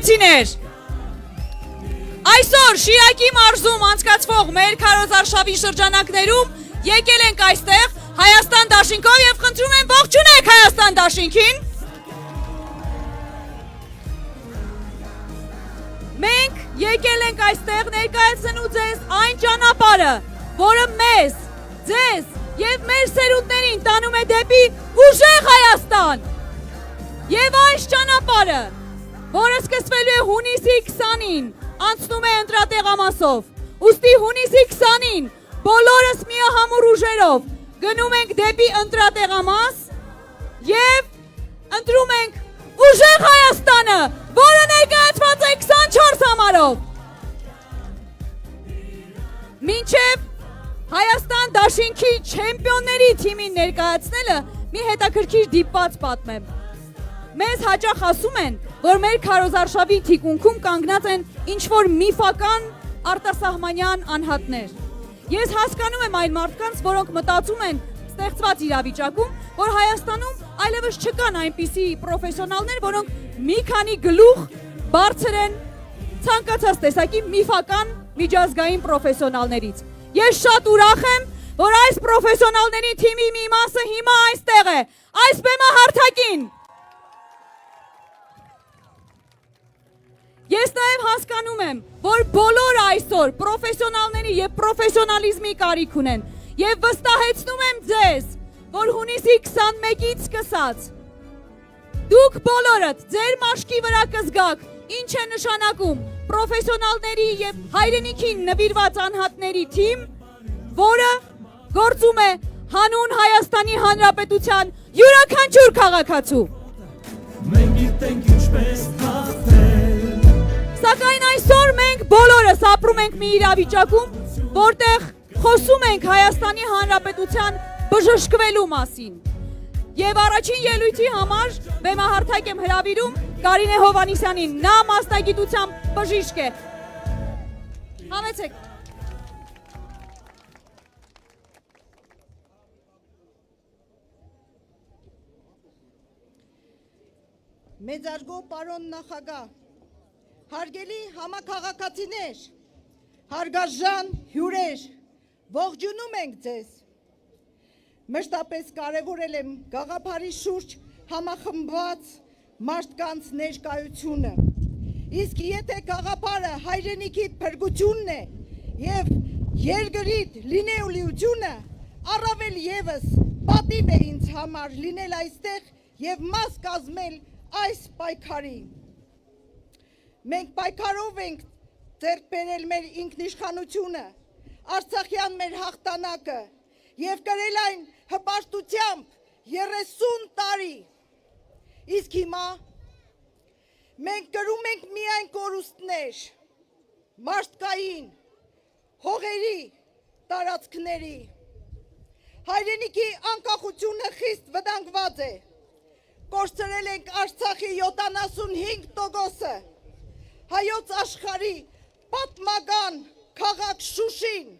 Գեղեցիներ, այսօր Շիրակի մարզում անցկացվող մեր քարոզարշավի շրջանակներում եկել ենք այստեղ Հայաստան դաշինքով եւ խնդրում եմ ողջունեք Հայաստան դաշինքին։ Մենք եկել ենք այստեղ ներկայացնելու ձեզ այն ճանապարհը, որը մեզ, ձեզ եւ մեր սերունդներին տանում է դեպի ուժեղ Հայաստան։ Եվ այս ճանապարհը, որը սկսվելու է հունիսի 20-ին, անցնում է ընտրատեղամասով։ Ուստի հունիսի 20-ին բոլորս միահամուռ ուժերով գնում ենք դեպի ընտրատեղամաս եւ ընտրում ենք ուժեղ Հայաստանը, որը ներկայացված է 24 համարով։ Մինչև Հայաստան դաշինքի չեմպիոնների թիմին ներկայացնելը մի հետաքրքիր դիպված պատմեմ։ Մեզ հաճախ ասում են, որ մեր քարոզարշավի թիկունքում կանգնած են ինչ-որ միֆական արտասահմանյան անհատներ։ Ես հասկանում եմ այն մարդկանց, որոնք մտածում են ստեղծված իրավիճակում, որ Հայաստանում այլևս չկան այնպիսի պրոֆեսիոնալներ, որոնք մի քանի գլուխ բարձր են ցանկացած տեսակի միֆական միջազգային պրոֆեսիոնալներից։ Ես շատ ուրախ եմ, որ այս պրոֆեսիոնալների թիմի մի մասը հիմա այստեղ է, այս բեմահարթակին։ Ես նաև հասկանում եմ, որ բոլորը այսօր պրոֆեսիոնալների եւ պրոֆեսիոնալիզմի կարիք ունեն եւ վստահեցնում եմ ձեզ, որ հունիսի 21-ից սկսած դուք բոլորդ ձեր մաշկի վրա կզգաք ինչ է նշանակում պրոֆեսիոնալների եւ հայրենիքին նվիրված անհատների թիմ, որը գործում է հանուն Հայաստանի Հանրապետության յուրաքանչյուր քաղաքացու։ Մենք գիտենք ինչպես Սակայն այսօր մենք բոլորս ապրում ենք մի իրավիճակում, որտեղ խոսում ենք Հայաստանի Հանրապետության բժշկվելու մասին։ Եվ առաջին ելույթի համար բեմահարթակ եմ հրավիրում Կարինե Հովհաննիսյանին, նա մասնագիտությամբ բժիշկ է։ Համեցեք։ Մեծարգո պարոն նախագահ, հարգելի համաքաղաքացիներ, հարգարժան հյուրեր, ողջունում ենք ձեզ։ Մշտապես կարևորել եմ գաղափարի շուրջ համախմբված մարդկանց ներկայությունը։ Իսկ եթե գաղափարը հայրենիքիդ փրկությունն է եւ երկրիդ լինելիությունը, առավել եւս պատիվ է ինձ համար լինել այստեղ եւ մաս կազմել այս պայքարի։ Մենք պայքարով ենք ձեռք բերել մեր ինքնիշխանությունը, Արցախյան մեր հաղթանակը եւ կրել այն հպարտությամբ 30 տարի։ Իսկ հիմա մենք կրում ենք միայն կորուստներ, մարդկային, հողերի, տարածքների։ Հայրենիքի անկախությունը խիստ վտանգված է։ Կորցրել ենք Արցախի 75%-ը։ Հայոց աշխարհի պատմական քաղաք Շուշին,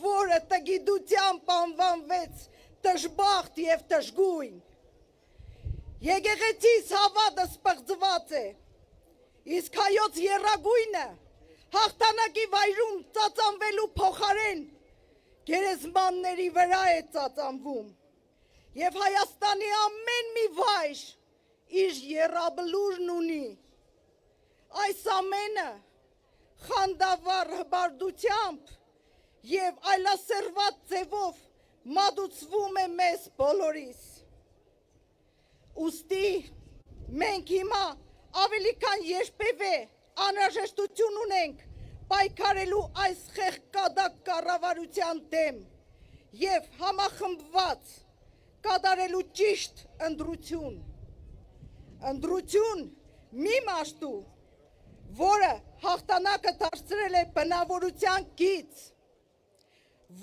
որը տգիտությամբ անվանվեց դժբախտ եւ դժգույն։ Եկեղեցիս հավատը սպղծված է, իսկ հայոց եռագույնը հաղթանակի վայրում ծածանվելու փոխարեն գերեզմանների վրա է ծածանվում։ Եվ Հայաստանի ամեն մի վայր իր եռաբլուրն ունի։ Այս ամենը խանդավառ հբարդությամբ եւ այլասերված ձևով մատուցվում է մեզ բոլորիս։ Ուստի մենք հիմա ավելի քան երբևէ անհրաժեշտություն ունենք պայքարելու այս խեղկադակ կառավարության դեմ եւ համախմբված կատարելու ճիշտ ընտրություն։ Ընտրություն մի մաշտու, որը հաղթանակը դարձրել է բնավորության գիծ,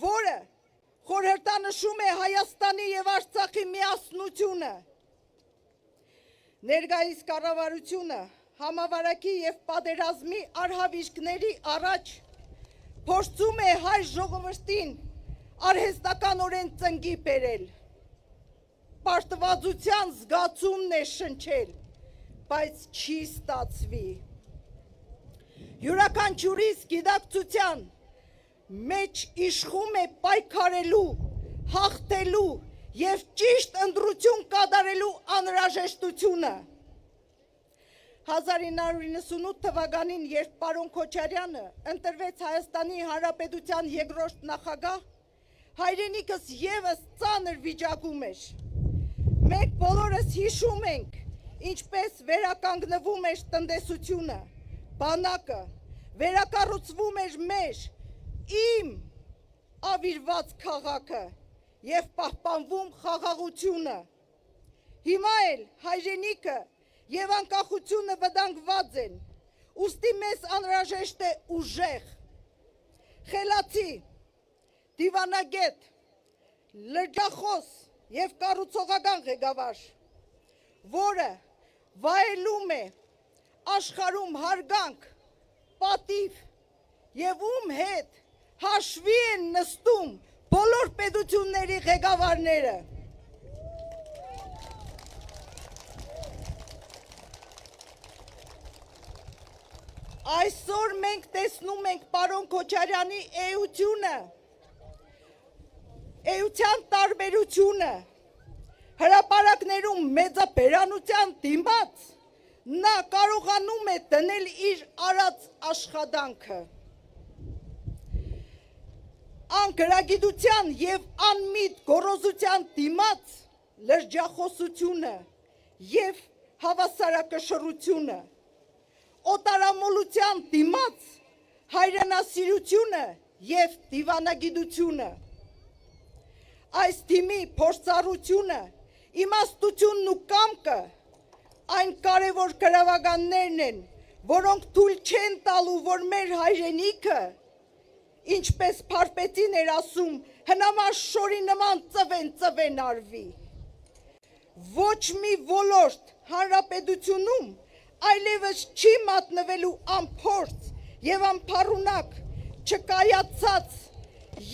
որը խորհրդանշում է Հայաստանի եւ Արցախի միասնությունը։ Ներկայիս կառավարությունը համավարակի եւ պատերազմի արհավիրքների առաջ փորձում է հայ ժողովրդին արհեստականորեն ծնկի բերել։ Պարտվածության զգացումն է շնչել, բայց չի ստացվի։ յուրաքանչյուրիս գիտակցության մեջ իշխում է պայքարելու, հաղթելու և ճիշտ ընտրություն կատարելու անհրաժեշտությունը։ 1998 թվականին, երբ պարոն Քոչարյանը ընտրվեց Հայաստանի Հանրապետության երկրորդ նախագահ, հայրենիքս ևս ծանր վիճակում էր։ Մենք բոլորս հիշում ենք, ինչպես վերականգնվում էր տնտեսությունը, բանակը, վերակառուցվում էր մեր իմ ավիրված քաղաքը և պահպանվում խաղաղությունը։ Հիմա էլ հայրենիքը և անկախությունը վտանգված են, ուստի մեզ անհրաժեշտ է ուժեղ, խելացի, դիվանագետ, լրջախոս և կառուցողական ղեկավար, որը վայելում է աշխարհում հարգանք, պատիվ և ում հետ հաշվի են նստում բոլոր պետությունների ղեկավարները։ Այսօր մենք տեսնում ենք պարոն Քոչարյանի էությունը, էության տարբերությունը, հրապարակներում մեծաբերանության դիմաց նա կարողանում է դնել իր արած աշխատանքը։ Անգրագիտության և անմիտ գոռոզության դիմաց լրջախոսությունը և հավասարակշռությունը, օտարամոլության դիմաց հայրենասիրությունը և դիվանագիտությունը։ Այս թիմի փորձառությունը, իմաստությունն ու կամքը այն կարևոր գրավականներն են, որոնք թույլ չեն տալու, որ մեր հայրենիքը, ինչպես Փարպետին էր ասում, հնամաշ շորի նման ծվեն արվի։ Ոչ մի ոլորտ հանրապետությունում այլևս չի մատնվելու անփորձ և անփառունակ, չկայացած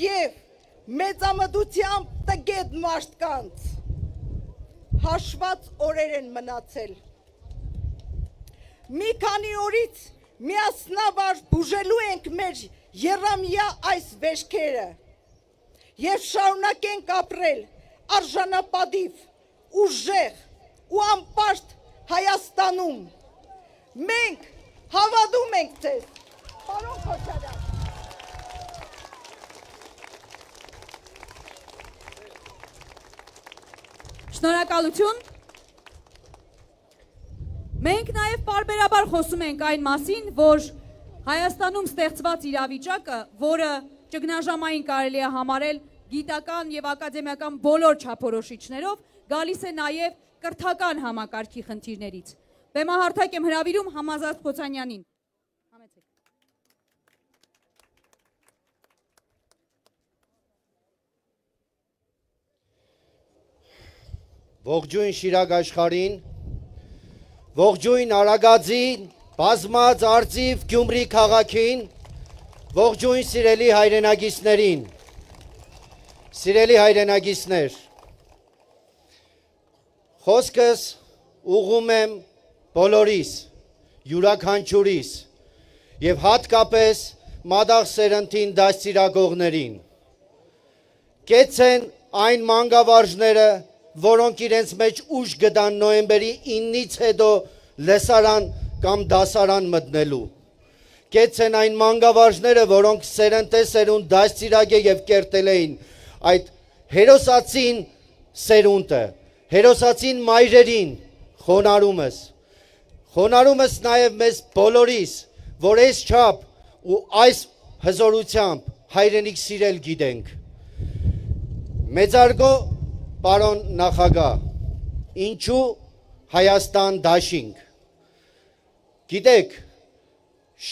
և մեծամտությամբ տգետ մարդկանց։ Հաշված օրեր են մնացել։ Մի քանի օրից միասնաբար բուժելու ենք մեր եռամյա այս վերջքերը և շարունակենք ապրել արժանապատիվ, ուժեղ ու անպաշտ Հայաստանում։ Մենք հավատում ենք ձեզ, պարոն Քոչարյան։ Շնորհակալություն։ Մենք նաև պարբերաբար խոսում ենք այն մասին, որ Հայաստանում ստեղծված իրավիճակը, որը ճգնաժամային կարելի է համարել գիտական և ակադեմիական բոլոր չափորոշիչներով, գալիս է նաև կրթական համակարգի խնդիրներից։ Բեմահարթակ եմ հրավիրում Համազատ Փոցանյանին։ Ողջույն Շիրակ աշխարհին, ողջույն Արագածին, բազմած Արծիվ Գյումրի քաղաքին, ողջույն սիրելի հայրենագիցներին, սիրելի հայրենագիցներ, խոսքս ուղղում եմ բոլորիս, յուրաքանչյուրիս և հատկապես մադաղ սերնդին դաստիարակողներին։ Կեցեն այն մանկավարժները, որոնք իրենց մեջ ուժ գտան նոյեմբերի 9-ից հետո լեսարան կամ դասարան մտնելու։ Կեցեն այն մանկավարժները, որոնք սերունդ դաստիարակել և կերտել էին այդ հերոսացին սերունդը, հերոսացին մայրերին, խոնարհումս նաև մեզ բոլորիս, որ այս չափ ու այս հզորությամբ հայրենիք սիրել գիտենք։ Մեծարգո պարոն նախագահ, ինչու Հայաստան դաշինք։ Գիտեք,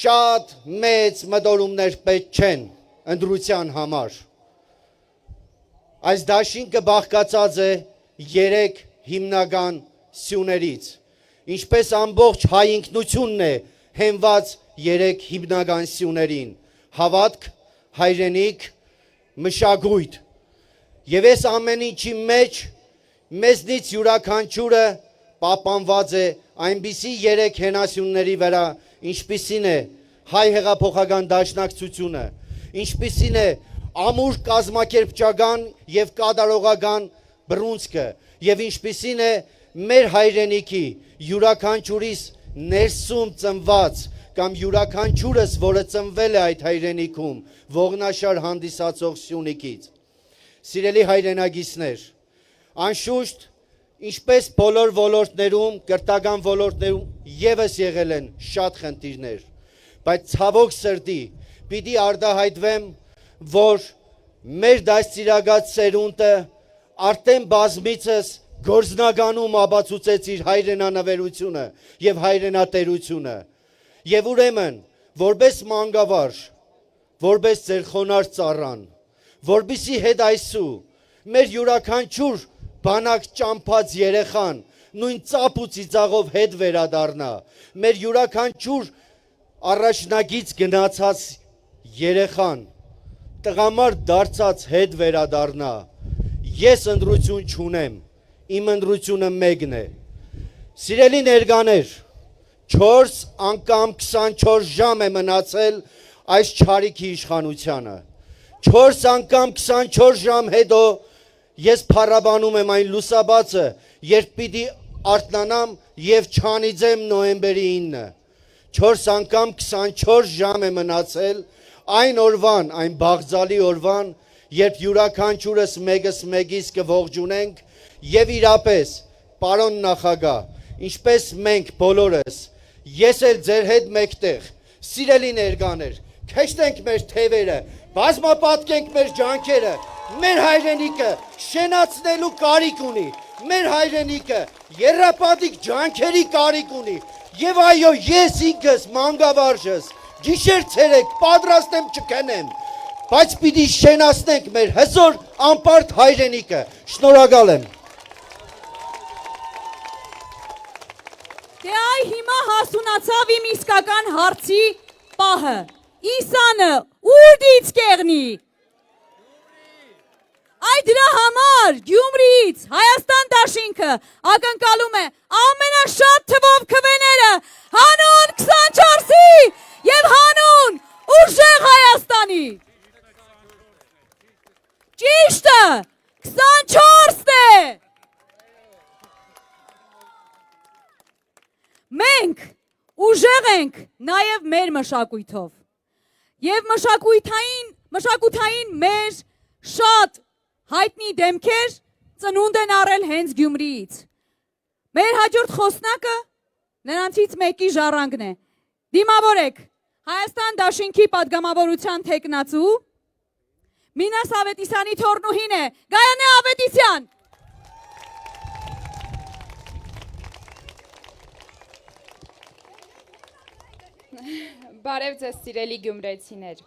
շատ մեծ մտորումներ պետք չեն ընտրության համար։ Այս դաշինքը բաղկացած է 3 հիմնական սյուներից, ինչպես ամբողջ հայ ինքնությունն է հենված 3 հիմնական սյուներին՝ հավատք, հայրենիք, մշակույթ։ Եվ այս ամեն ինչի մեջ մեզնից յուրաքանչյուրը պահպանված է այնպիսի 3 հենասյունների վրա, ինչպիսին է հայ հեղափոխական դաշնակցությունը, ինչպիսին է ամուր կազմակերպչական եւ կատարողական բռունցքը եւ ինչպիսին է մեր հայրենիքի յուրաքանչյուրիս ներսում ծնված կամ յուրաքանչյուրս, որը ծնվել է այդ հայրենիքում, ողնաշար հանդիսացող Սյունիքից։ Սիրելի հայրենագիցներ, անշուշտ, ինչպես բոլոր ոլորտներում, կրթական ոլորտներում եւս եղել են շատ խնդիրներ, բայց ցավոք սրտի պիտի արտահայտվեմ, որ մեր դաստիարակած սերունդը արդեն բազմիցս գործնականում ապացուցեց իր հայրենանվերությունը եւ հայրենատերությունը։ Եվ ուրեմն, որպես մանկավարժ, որպես ձեր խոնարհ ծառան, որպեսզի հետ այսու մեր յուրաքանչյուր բանակ ճամփած երեխան նույն ծափ ու ծիծաղով հետ վերադառնա, մեր յուրաքանչյուր առաջնագից գնացած երեխան տղամարդ դարձած հետ վերադառնա, ես ընտրություն չունեմ, իմ ընտրությունը մեկն է։ Սիրելի ներկաներ, 4 անգամ 24 ժամ է մնացել այս չարիքի իշխանությանը։ 4 անգամ 24 ժամ հետո ես փառաբանում եմ այն լուսաբացը, երբ պիտի արթնանամ եւ չանիծեմ նոյեմբերի 9-ը։ 4 անգամ 24 ժամ է մնացել այն օրվան, այն բաղձալի օրվան, երբ յուրաքանչյուրս մեկս մեկից կողջունենք եւ իրապես, պարոն նախագահ, ինչպես մենք բոլորս, ես էլ ձեր հետ մեկտեղ, սիրելի ներկաներ, քեշտենք մեր թևերը, բազմապատկենք մեր ջանքերը, մեր հայրենիքը շենացնելու կարիք ունի, մեր հայրենիքը եռապատիկ ջանքերի կարիք ունի, եւ այո, ես ինքս մանկավարժս, գիշեր ցերեկ պատրաստ եմ չքնեմ, բայց պիտի շենացնենք մեր հզոր անպարտ հայրենիքը, շնորհակալ եմ։ Դե այ հիմա հասունացավ իմ իսկական հարցի պահը, Իսանը ուր դից կեղնի։ Այ դրա համար Գյումրիից Հայաստան դաշինքը ակնկալում է ամենաշատ թվով քվեները հանուն 24-ի եւ հանուն ուժեղ Հայաստանի։ Ճիշտը 24-ն է։ Մենք ուժեղ ենք նաև մեր մշակույթով եւ մշակութային մեր շատ հայտնի դեմքեր ծնունդ են առել հենց Գյումրիից։ Մեր հաջորդ խոսնակը նրանցից մեկի ժառանգն է։ Դիմավորեք Հայաստան դաշինքի պատգամավորության թեկնածու Մինաս Ավետիսյանի թորնուհին է, Գայանե Ավետիսյան։ Բարև ձեզ սիրելի գյումրեցիներ։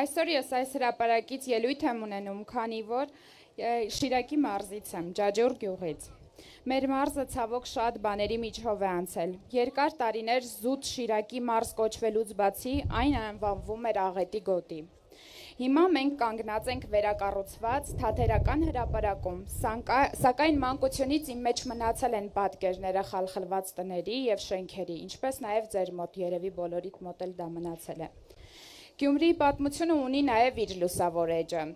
Այսօր ես այս հրապարակից ելույթ եմ ունենում, քանի որ Շիրակի մարզից եմ, Ջաջուր գյուղից։ Մեր մարզը ցավոք շատ բաների միջով է անցել։ Երկար տարիներ զուտ Շիրակի մարզ կոչվելուց բացի այն անվանվում էր Աղետի գոտի։ Հիմա մենք կանգնած ենք վերակառուցված թատերական հրապարակում, սակայն մանկությունից իմ մեջ մնացել են պատկերները խալխլված տների եւ շենքերի, ինչպես նաեւ ձեր մոտ երևի բոլորիդ մոտ էլ դա մնացել է։ Գյումրիի պատմությունը ունի նաեւ իր լուսավոր էջը։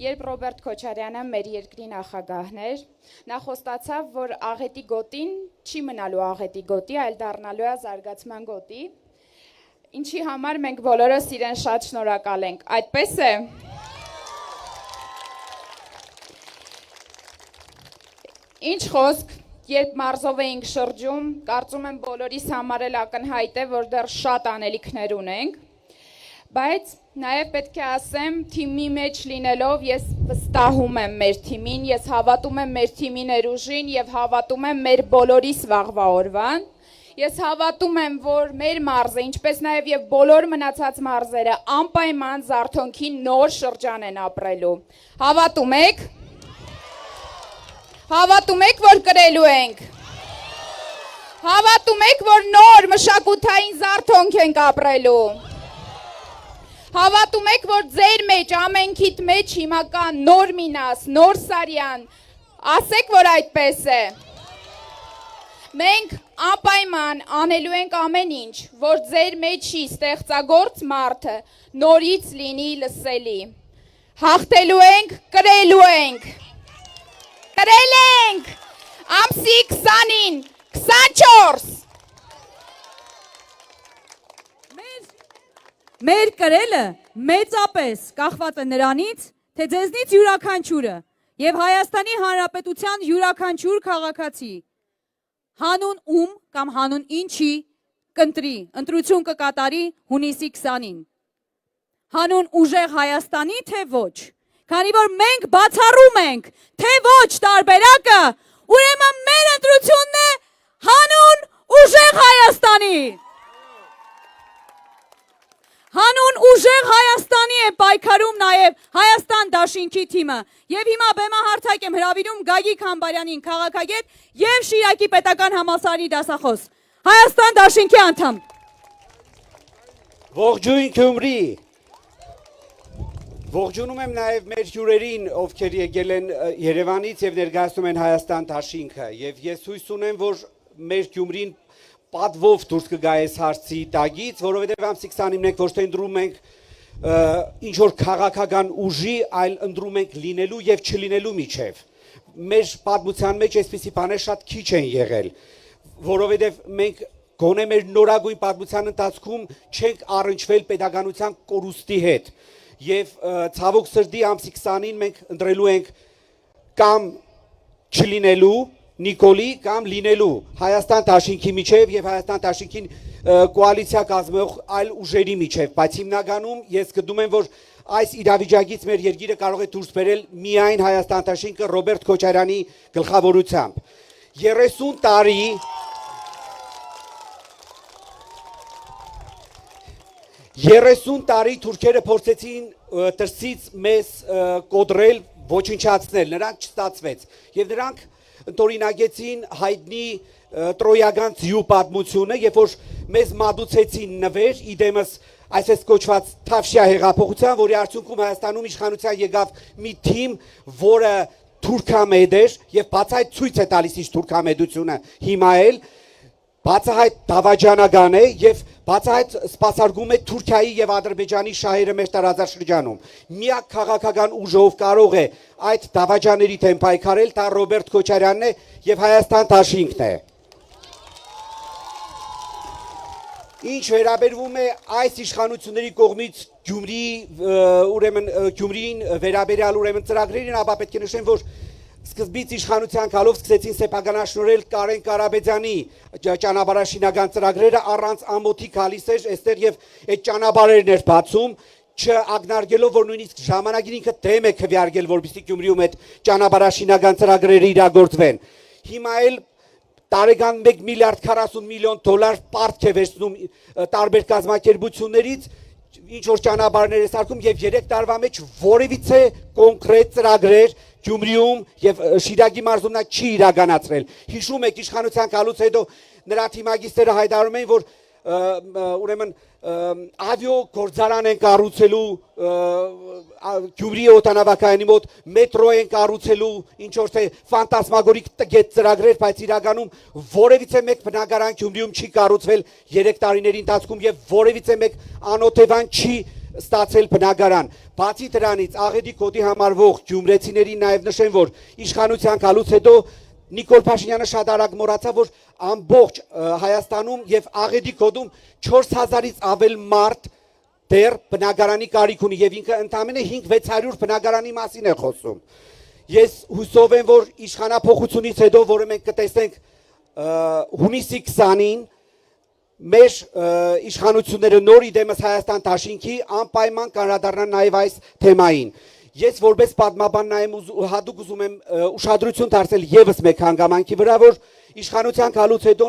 Երբ Ռոբերտ Քոչարյանը մեր երկրի նախագահն էր, նա խոստացավ, որ Աղետի գոտին չի մնալու Աղետի գոտի, այլ դառնալու է զարգացման գոտի։ Ինչի համար մենք բոլորս իրեն շատ շնորհակալ ենք։ Այդպես է։ Ինչ խոսք, երբ մարզով էինք շրջում, կարծում եմ բոլորիս համար էլ ակնհայտ է, որ դեռ շատ անելիքներ ունենք, բայց նաև պետք է ասեմ, թիմի մեջ լինելով ես վստահում եմ մեր թիմին, ես հավատում եմ մեր թիմի ներուժին եւ հավատում եմ մեր բոլորիս վաղվա օրվան։ Ես հավատում եմ, որ մեր մարզը, ինչպես նաև եւ բոլոր մնացած մարզերը անպայման զարթոնքի նոր շրջան են ապրելու։ Հավատում եք։ Հավատում եք, որ կրելու ենք։ Հավատում եք, որ նոր մշակութային զարթոնք ենք ապրելու։ Հավատում եք, որ ձեր մեջ, ամենքիդ մեջ հիմա կա նոր Մինաս, նոր Սարյան։ Ասեք, որ այդպես է։ Մենք անպայման անելու ենք ամեն ինչ, որ ձեր մեջի ստեղծագործ մարդը նորից լինի լսելի։ Հաղթելու ենք, կրելու ենք։ Կրել ենք։ Ամսի 20-ին 24։ Մեր կրելը մեծապես կախված է նրանից, թե ձեզնից յուրաքանչյուրը եւ Հայաստանի Հանրապետության յուրաքանչյուր քաղաքացի հանուն ում կամ հանուն ինչի կընտրի, ընտրություն կկատարի հունիսի 20-ին։ Հանուն ուժեղ Հայաստանի թե ոչ։ Քանի որ մենք բացառում ենք, թե ոչ տարբերակը, ուրեմն մեր ընտրությունն է հանուն ուժեղ Հայաստանի։ Հանուն ուժեղ Հայաստանի է պայքարում նաև Հայաստան դաշինքի թիմը։ Եվ հիմա բեմահարթակ եմ հրավիրում Գագիկ Համբարյանին, քաղաքագետ եւ Շիրակի պետական համալսարանի դասախոս։ Հայաստան դաշինքի անդամ։ Ողջույն Գյումրի։ Ողջունում եմ նաև մեր հյուրերին, ովքեր եկել են Երևանից եւ ներկայացնում են Հայաստան դաշինքը։ Եվ ես հույս ունեմ, որ մեր Գյումրին պատվով դուրս կգա այս հարցի տագից, որովհետև ամսի 20-ին մենք ոչ թե ընտրում ենք ինչ որ քաղաքական ուժի, այլ ընտրում ենք լինելու եւ չլինելու միջև։ Մեր պատմության մեջ այսպիսի բաներ շատ քիչ են եղել, որովհետև մենք գոնե մեր նորագույն պատմության ընթացքում չենք առնչվել պետականության կորուստի հետ եւ ցավոք սրտի ամսի 20-ին մենք ընտրելու ենք կամ չլինելու Նիկոլի կամ լինելու Հայաստան դաշինքի միջև եւ Հայաստան դաշինքին կոալիցիա կազմող այլ ուժերի միջև, բայց հիմնականում ես գտնում եմ, որ այս իրավիճակից մեր երկիրը կարող է դուրս բերել միայն Հայաստան դաշինքը Ռոբերտ Քոչարյանի գլխավորությամբ։ 30 տարի թուրքերը փորձեցին դրսից մեզ կոտրել, ոչնչացնել, նրանք չստացվեց եւ նրանք ընտորինագեցին հայտնի տրոյական ձյու պատմությունը, երբ որ մեզ մատուցեցին նվեր, իդեմս այսպես կոչված Թավշյա հեղափոխության, որի արդյունքում Հայաստանում իշխանության եկավ մի թիմ, որը թուրքամետ էր եւ բացահայտ ցույց է տալիս իր թուրքամետությունը հիմա էլ բացահայտ դավաճանական է եւ բացահայտ սպասարկում է Թուրքիայի եւ Ադրբեջանի շահերը մեր տարածաշրջանում։ Միակ քաղաքական ուժով կարող է այդ դավաճաների դեմ պայքարել, դա Ռոբերտ Քոչարյանն է եւ Հայաստան դաշինքն է։ Ինչ վերաբերվում է այս իշխանությունների կողմից Գյումրիին վերաբերյալ ուրեմն ծրագրերին, ապա պետք է նշեմ, որ սկզբից իշխանության գալով սկսեցին սեփականաշնորհել Կարեն Կարապետյանի ճանապարհաշինական ծրագրերը առանց ամոթի գալիս էր այստեղ եւ այդ ճանապարհերն էր բացում չակնարկելով որ նույնիսկ ժամանակին ինքը դեմ է քվեարկել որպեսզի Գյումրիում այդ ճանապարհաշինական ծրագրերը իրագործվեն հիմա էլ տարեկան 1 միլիարդ 40 միլիոն դոլար պարտք է վերցնում տարբեր կազմակերպություններից ինչ որ ճանապարհներ է սարքում եւ 3 տարվա մեջ որևիցե կոնկրետ ծրագրեր Գյումրիում եւ Շիրակի մարզում նա չի իրականացրել։ Հիշում եք իշխանության գալուց հետո նրա թիմագիստերը հայտարարում էին, որ ուրեմն ավիո գործարան են կառուցելու Գյումրի օդանավակայանի մոտ մետրո են կառուցելու ինչ որ թե ֆանտազմագորիկ տգետ ծրագրեր, բայց իրականում որևիցե մեկ բնակարան Գյումրիում չի կառուցվել 3 տարիների ընթացքում եւ որևիցե մեկ անօթևան չի ստացել բնակարան։ Բացի դրանից աղետի կոդի համարվող գյումրեցիներին նաև նշեմ, որ իշխանության գալուց հետո Նիկոլ Փաշինյանը շատ արագ մոռացավ, որ ամբողջ Հայաստանում եւ աղետի կոդում 4000-ից ավել մարդ դեռ բնակարանի կարիք ունի եւ ինքը ընդամենը 5-600 բնակարանի մասին է խոսում։ Ես հուսով եմ, որ իշխանափոխությունից հետո, որը մենք կտեսնենք հունիսի 20-ին մեր իշխանությունները նոր իդեմս Հայաստան դաշինքի անպայման կանրադառնան նաև այս թեմային։ Ես որպես պատմաբան նայեմ հատուկ ուզում եմ ուշադրություն դարձնել եւս մեկ հանգամանքի վրա, որ իշխանության գալուց հետո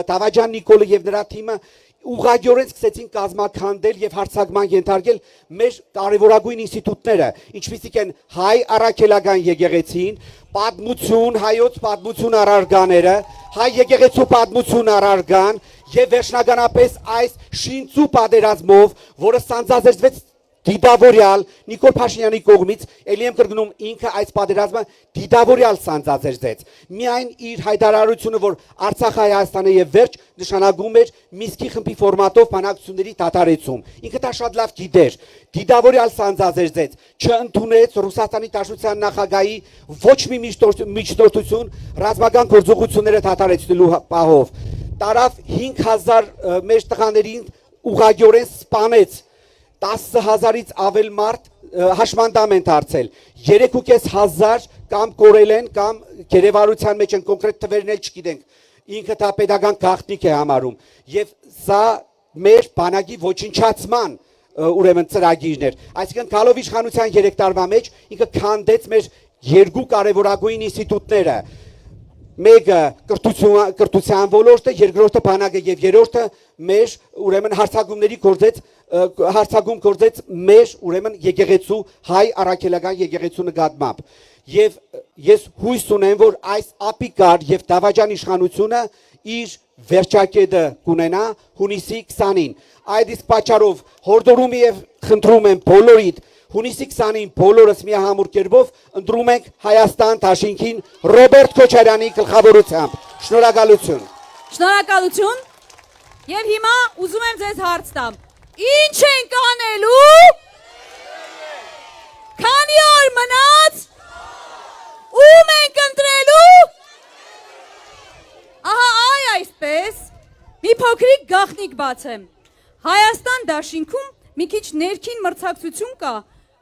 Դավաճան Նիկոլը եւ նրա թիմը ուղղակիորեն սկսեցին կազմաքանդել եւ հարձակման ենթարկել մեր կարևորագույն ինստիտուտները, ինչպիսիք են հայ առաքելական եկեղեցին, պատմություն, հայոց պատմություն առարգաները, հայ եկեղեցու պատմություն առարգան եւ վերջնականապես այս շինծու պատերազմով, որը սանձազերծվեց դիդավորյալ Նիկոլ Փաշինյանի կողմից ելի եմ կրկնում ինքը այս պատերազմը դիդավորյալ սանձազերծեց միայն իր հայտարարությունը որ Արցախը Հայաստանը եւ վերջ նշանակում էր Միսկի խմբի ֆորմատով բանակցությունների դադարեցում ինքը դա շատ լավ գիտեր դիդավորյալ սանձազերծեց չընդունեց Ռուսաստանի Դաշնության նախագահի ոչ մի միջնորդություն ռազմական գործողությունները դադարեցնելու պահով տարավ 5000 մեր տղաներին ուղղակիորեն սպանեց 10,000-ից ավել մարդ հաշմանդամ են դարձել 3,500 կամ կորել են կամ գերեվարության մեջ են կոնկրետ թվերն էլ չգիտենք ինքը դա pedagogan գաղտնիք է համարում եւ սա մեր բանակի ոչնչացման ուրեմն ծրագիրն էր այսինքն գալով իշխանության 3 տարվա մեջ ինքը քանդեց մեր երկու կարևորագույն ինստիտուտները մեկը կրթության ոլորտը, երկրորդը բանակը եւ երրորդը մեր ուրեմն հարցակում գործեց մեր ուրեմն եկեղեցու հայ առաքելական եկեղեցու նկատմամբ եւ ես հույս ունեմ որ այս ապիկար եւ դավաճան իշխանությունը իր վերջակետը կունենա հունիսի 20-ին այդ իսկ պատճառով հորդորում եւ խնդրում եմ բոլորիդ Հունիսի 20-ին բոլորս միահամուռ կերպով ընտրում ենք Հայաստան Դաշինքին Ռոբերտ Քոչարյանի գլխավորությամբ։ Շնորհակալություն։ Շնորհակալություն։ Եվ հիմա ուզում եմ ձեզ հարց տամ։ Ինչ ենք անելու։ Քանի օր մնաց։ Ում ենք ընտրելու։ Ահա այսպես։ Մի փոքրիկ գաղտնիք բացեմ։ Հայաստան Դաշինքում մի քիչ ներքին մրցակցություն կա,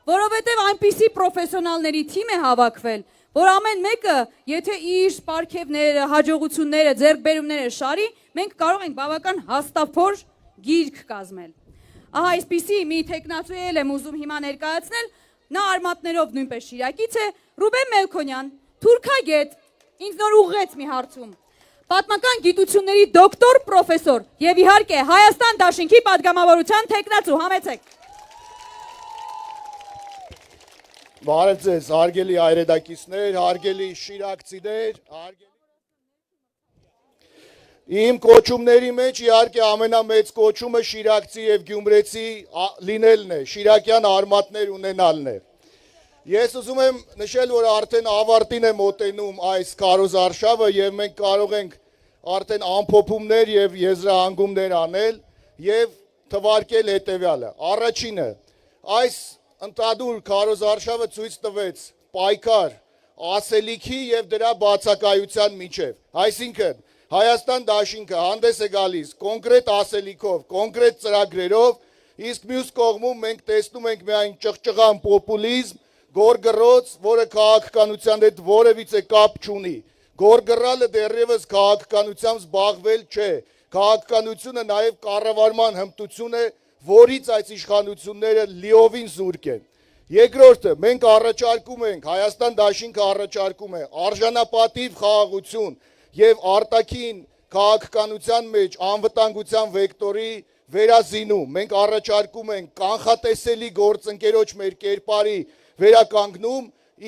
որովհետև այնպիսի պրոֆեսիոնալների թիմ է հավաքվել, որ ամեն մեկը, եթե իր պարգևները, հաջողությունները, ձեռքբերումները շարի, մենք կարող ենք բավական հաստափոր գիրք կազմել։ Ահա այսպիսի մի տեխնացու եմ ուզում հիմա ներկայացնել, նա արմատներով նույնպես շիրակից է, Ռուբեն Մելքոնյան, թուրքագետ, ինձ նոր ուղղեց մի հարցում։ Պատմական գիտությունների դոկտոր, պրոֆեսոր եւ իհարկե Հայաստան Դաշինքի падգամավորության տեխնացու համեցեք։ Բարև ձեզ, հարգելի հայրեդակիցներ, հարգելի շիրակցիներ, Իմ կոչումների մեջ իհարկե ամենամեծ կոչումը շիրակցի եւ գյումրեցի լինելն է, շիրակյան արմատներ ունենալն է։ Ես ուզում եմ նշել, որ արդեն ավարտին է մոտենում այս քարոզարշավը եւ մենք կարող ենք արդեն ամփոփումներ եւ եզրահանգումներ անել եւ թվարկել հետեւյալը։ Առաջինը, այս ընդհանուր քարոզարշավը ցույց տվեց պայքար ասելիքի եւ դրա բացակայության միջեւ։ Այսինքն Հայաստան Դաշինքը հանդես է գալիս կոնկրետ ասելիքով, կոնկրետ ծրագրերով, իսկ մյուս կողմում մենք տեսնում ենք միայն ճղճղան պոպուլիզմ, գորգռոց, որը քաղաքականության հետ որևիցե կապ չունի։ Գորգռալը դեռևս քաղաքականությամբ զբաղվել չէ։ Քաղաքականությունը նաև կառավարման հմտություն է, որից այս իշխանությունները լիովին զուրկ են։ Երկրորդը, մենք առաջարկում ենք, Հայաստան Դաշինքը առաջարկում է արժանապատիվ խաղաղություն եւ արտաքին քաղաքականության մեջ անվտանգության վեկտորի վերազինում։ Մենք առաջարկում ենք կանխատեսելի գործընկերոջ մեր կերպարի վերականգնում,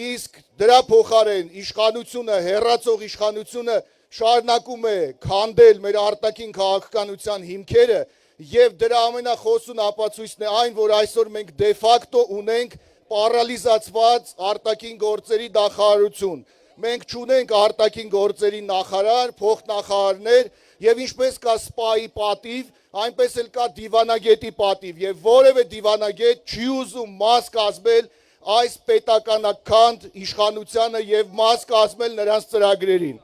իսկ դրա փոխարեն իշխանությունը, հերացող իշխանությունը շարունակում է քանդել մեր արտաքին քաղաքականության հիմքերը եւ դրա ամենախոսուն ապացույցն է այն, որ այսօր մենք դե ֆակտո ունենք պարալիզացված արտաքին գործերի նախարարություն։ Մենք չունենք արտաքին գործերի նախարար, փոխնախարարներ եւ ինչպես կա սպայի պատիվ, այնպես էլ կա դիվանագետի պատիվ եւ որևէ դիվանագետ չի ուզում մաս կազմել այս պետականաքանդ իշխանությանը եւ մաս կազմել նրանց ծրագրերին։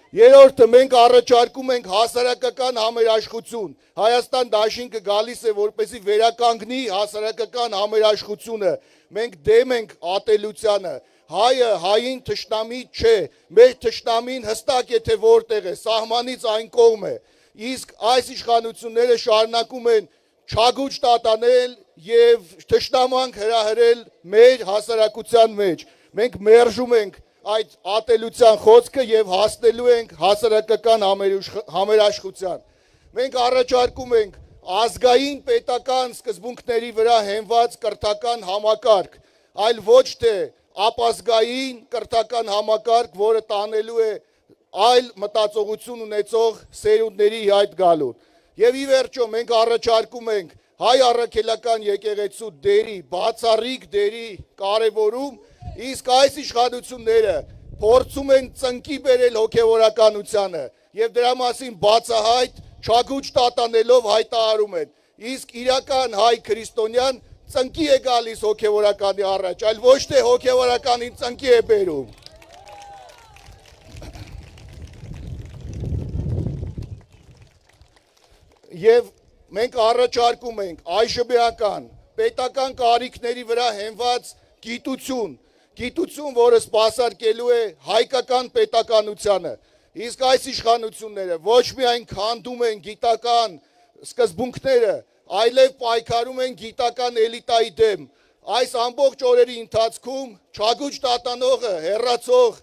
Երրորդը, մենք առաջարկում ենք հասարակական համերաշխություն։ Հայաստան Դաշինքը գալիս է որպեսզի վերականգնի հասարակական համերաշխությունը։ Մենք դեմ ենք ատելությանը։ Հայը հային թշնամի չէ, մեր թշնամին հստակ եթե որտեղ է, սահմանից այն կողմ է, իսկ այս իշխանությունները շարունակում են չագուճ տատանել եւ թշնամանք հրահրել մեր հասարակության մեջ։ Մենք մերժում ենք այդ ատելության խոսքը եւ հասնելու ենք հասարակական համերաշխության։ Մենք առաջարկում ենք ազգային պետական սկզբունքների վրա հենված կրթական համակարգ, այլ ոչ թե ապազգային կրթական համակարգ, որը տանելու է այլ մտածողություն ունեցող սերունդների հետ գալուն։ Եվ ի վերջո մենք առաջարկում ենք հայ առաքելական եկեղեցու դերի, բացառիկ դերի կարևորում, իսկ այս իշխանությունները փորձում են ծնկի բերել հոգևորականությանը եւ դրա մասին բացահայտ չագուճ տատանելով հայտարարում են, իսկ իրական հայ քրիստոնյան ծնկի է գալիս հոգևորականի առաջ, այլ ոչ թե հոգևորականին ծնկի է բերում։ Եվ մենք առաջարկում ենք այժմեական պետական կարիքների վրա հենված գիտություն, որը սպասարկելու է հայկական պետականությանը։ Իսկ այս իշխանությունները ոչ միայն քանդում են գիտական սկզբունքները, այլև պայքարում են գիտական էլիտայի դեմ։ Այս ամբողջ օրերի ընթացքում չագուճ տատանողը, հեռացող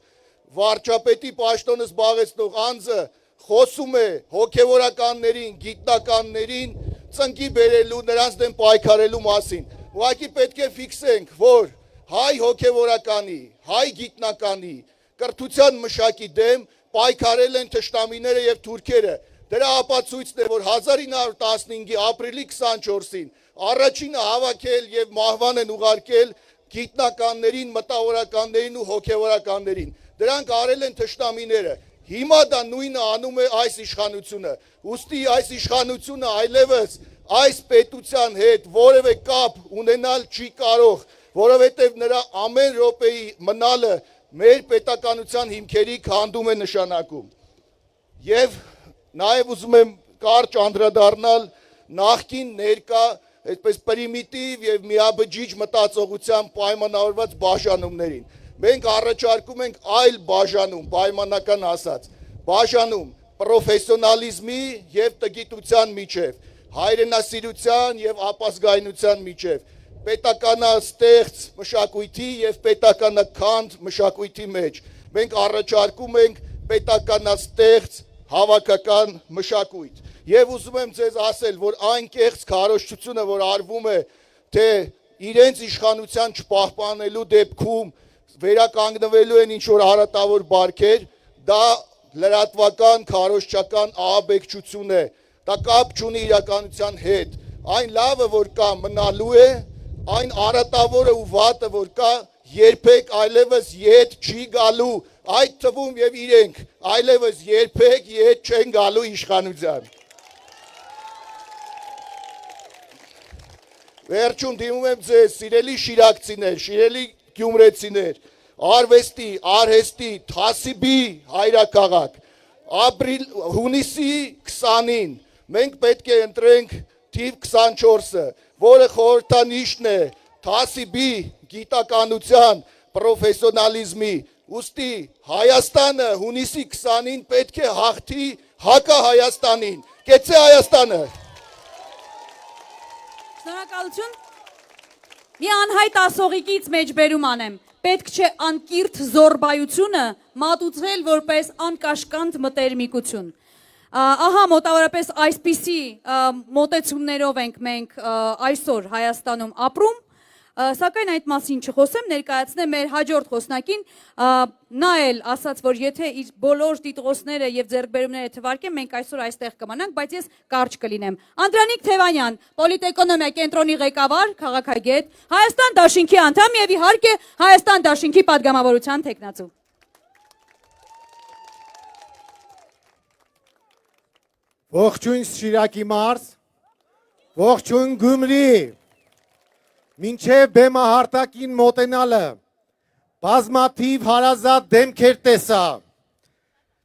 վարչապետի պաշտոնը զբաղեցնող անձը խոսում է հոգևորականներին, գիտնականներին ծնկի բերելու, նրանց դեմ պայքարելու մասին։ Ուղղակի պետք է ֆիքսենք, որ հայ հոգևորականի, հայ գիտնականի, կրթության մշակի դեմ պայքարել են թշնամիները եւ թուրքերը։ Դրա ապացույցն է, որ 1915-ի ապրիլի 24-ին առաջինը հավաքել եւ մահվան են ուղարկել գիտնականներին, մտավորականներին ու հոգևորականներին։ Դրանք արել են թշնամիները։ Հիմա դա նույնը անում է այս իշխանությունը։ Ուստի այս իշխանությունը այլևս այս պետության հետ որևէ կապ ունենալ չի կարող, որովհետև նրա ամեն րոպեի մնալը մեր պետականության հիմքերի քանդում է նշանակում։ Եվ նաև ուզում եմ կարճ անդրադառնալ նախկին ներկա այսպես պրիմիտիվ եւ միաբջիջ մտածողությամբ պայմանավորված բաժանումներին։ Մենք առաջարկում ենք այլ բաժանում, պայմանական ասած, բաժանում պրոֆեսիոնալիզմի եւ տգիտության միջև, հայրենասիրության եւ ապազգայնության միջև, պետականաստեղծ մշակույթի եւ պետականաքանդ մշակույթի մեջ։ Մենք առաջարկում ենք պետականաստեղծ հավաքական մշակույթ։ Եվ ուզում եմ ձեզ ասել, որ այն կեղծ քարոզչությունը, որ արվում է, թե իրենց իշխանության չպահպանելու դեպքում վերականգնվելու են ինչ-որ հարատավոր բարքեր, դա լրատվական, քարոզչական ահաբեկչություն է, դա կապ չունի իրականության հետ, այն լավը, որ կա մնալու է, այն արատավորը ու վատը, որ կա, երբեք այլևս ետ չի գալու, այդ թվում եւ իրենք այլևս երբեք ետ չեն գալու իշխանության։ Վերջում դիմում եմ ձեզ, սիրելի շիրակցիներ, սիրելի գյումրեցիներ, արվեստի, արհեստի, թասիբի հայրաքաղաք, հունիսի 20-ին մենք պետք է ընտրենք թիվ 24-ը, որը խորհրդանիշն է թասիբի, գիտականության, պրոֆեսիոնալիզմի, ուստի Հայաստանը հունիսի 20-ին պետք է հաղթի հակա Հայաստանին, կեցե Հայաստանը։ Շնորհակալություն։ Մի անհայտ ասողիկից մեջբերում անեմ։ Պետք չէ անկիրթ զորբայությունը մատուցել որպես անկաշկանդ մտերմիկություն։ Ահա մոտավորապես այսպիսի մոտեցումներով ենք մենք այսօր Հայաստանում ապրում, սակայն այդ մասին չխոսեմ, ներկայացնեմ մեր հաջորդ խոսնակին, նա էլ ասաց, որ եթե իր բոլոր տիտղոսները եւ ձեռքբերումները թվարկեն, մենք այսօր այստեղ կմնանք, բայց ես կարճ կլինեմ։ Անդրանիկ Թևանյան, Պոլիտէկոնոմիա կենտրոնի ղեկավար, քաղաքագետ, Հայաստան դաշինքի անդամ եւ իհարկե Հայաստան դաշինքի падգամավորության թեկնածու։ Ողջույն Շիրակի մարզ, ողջույն Գյումրի, մինչև բեմահարտակին մոտենալը, բազմաթիվ հարազատ դեմքեր տեսա,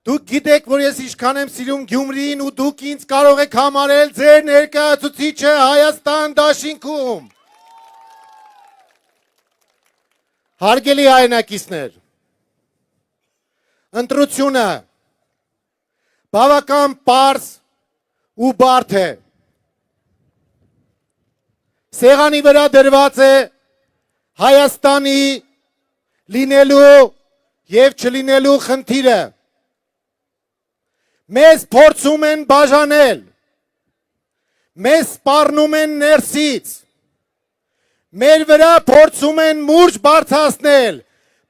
դուք գիտեք, որ ես ինչքան եմ սիրում Գյումրիին ու դուք ինձ կարող եք համարել ձեր ներկայացուցիչը Հայաստան դաշինքում։ Հարգելի հայրենակիցներ, ընտրությունը բավական պարզ ու բարդ է։ Սեղանի վրա դրված է Հայաստանի լինելու եւ չլինելու խնդիրը։ Մեզ փորձում են բաժանել, մեզ սպառնում են ներսից, մեր վրա փորձում են մուրջ բարձրացնել,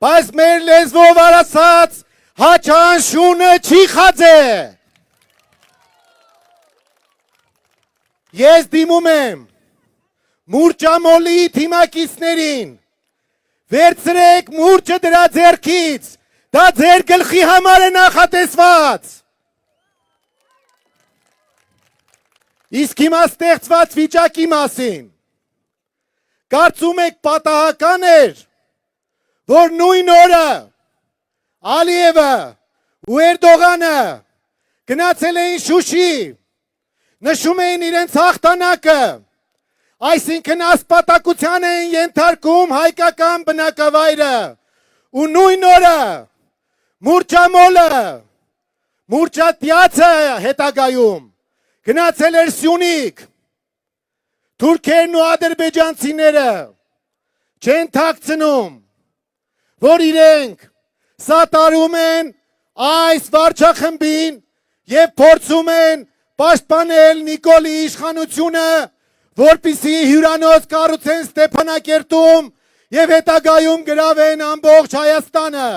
բայց մեր լեզվով ասած հաչան շունը չի խածե։ Ես դիմում եմ մուրճամոլի թիմակիցներին, վերցրեք մուրճը դրա ձեռքից, դա ձեր գլխի համար է նախատեսված։ Իսկ հիմա ստեղծված վիճակի մասին, կարծում եք պատահական էր, որ նույն օրը Ալիևը ու Էրդողանը գնացել էին Շուշի, նշում էին իրենց հաղթանակը, այսինքն ասպատակության էին ենթարկում հայկական բնակավայրը, ու նույն օրը մուրճամոլը, մուրճատյացը հետագայում, գնացել էր Սյունիք, թուրքերն ու ադրբեջանցիները չեն թաքցնում, որ իրենք սատարում են այս վարչախմբին եւ փորձում են պաշտպանել Նիկոլի իշխանությունը, որպիսի հյուրանոց կառուցեն Ստեփանակերտում եւ հետագայում գրավեն ամբողջ Հայաստանը։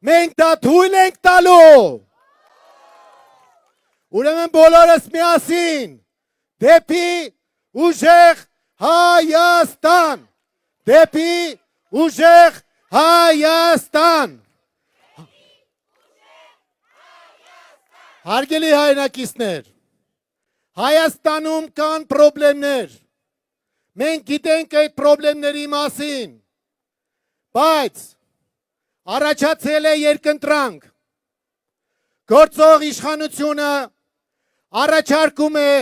Մենք դա թույլ ենք տալու։ Ուրեմն բոլորս միասին դեպի ուժեղ Հայաստան, դեպի ուժեղ Հայաստան։ Հարգելի հայրենակիցներ, Հայաստանում կան պրոբլեմներ, մենք գիտենք այդ պրոբլեմների մասին, բայց առաջացել է երկընտրանք, գործող իշխանությունը առաջարկում է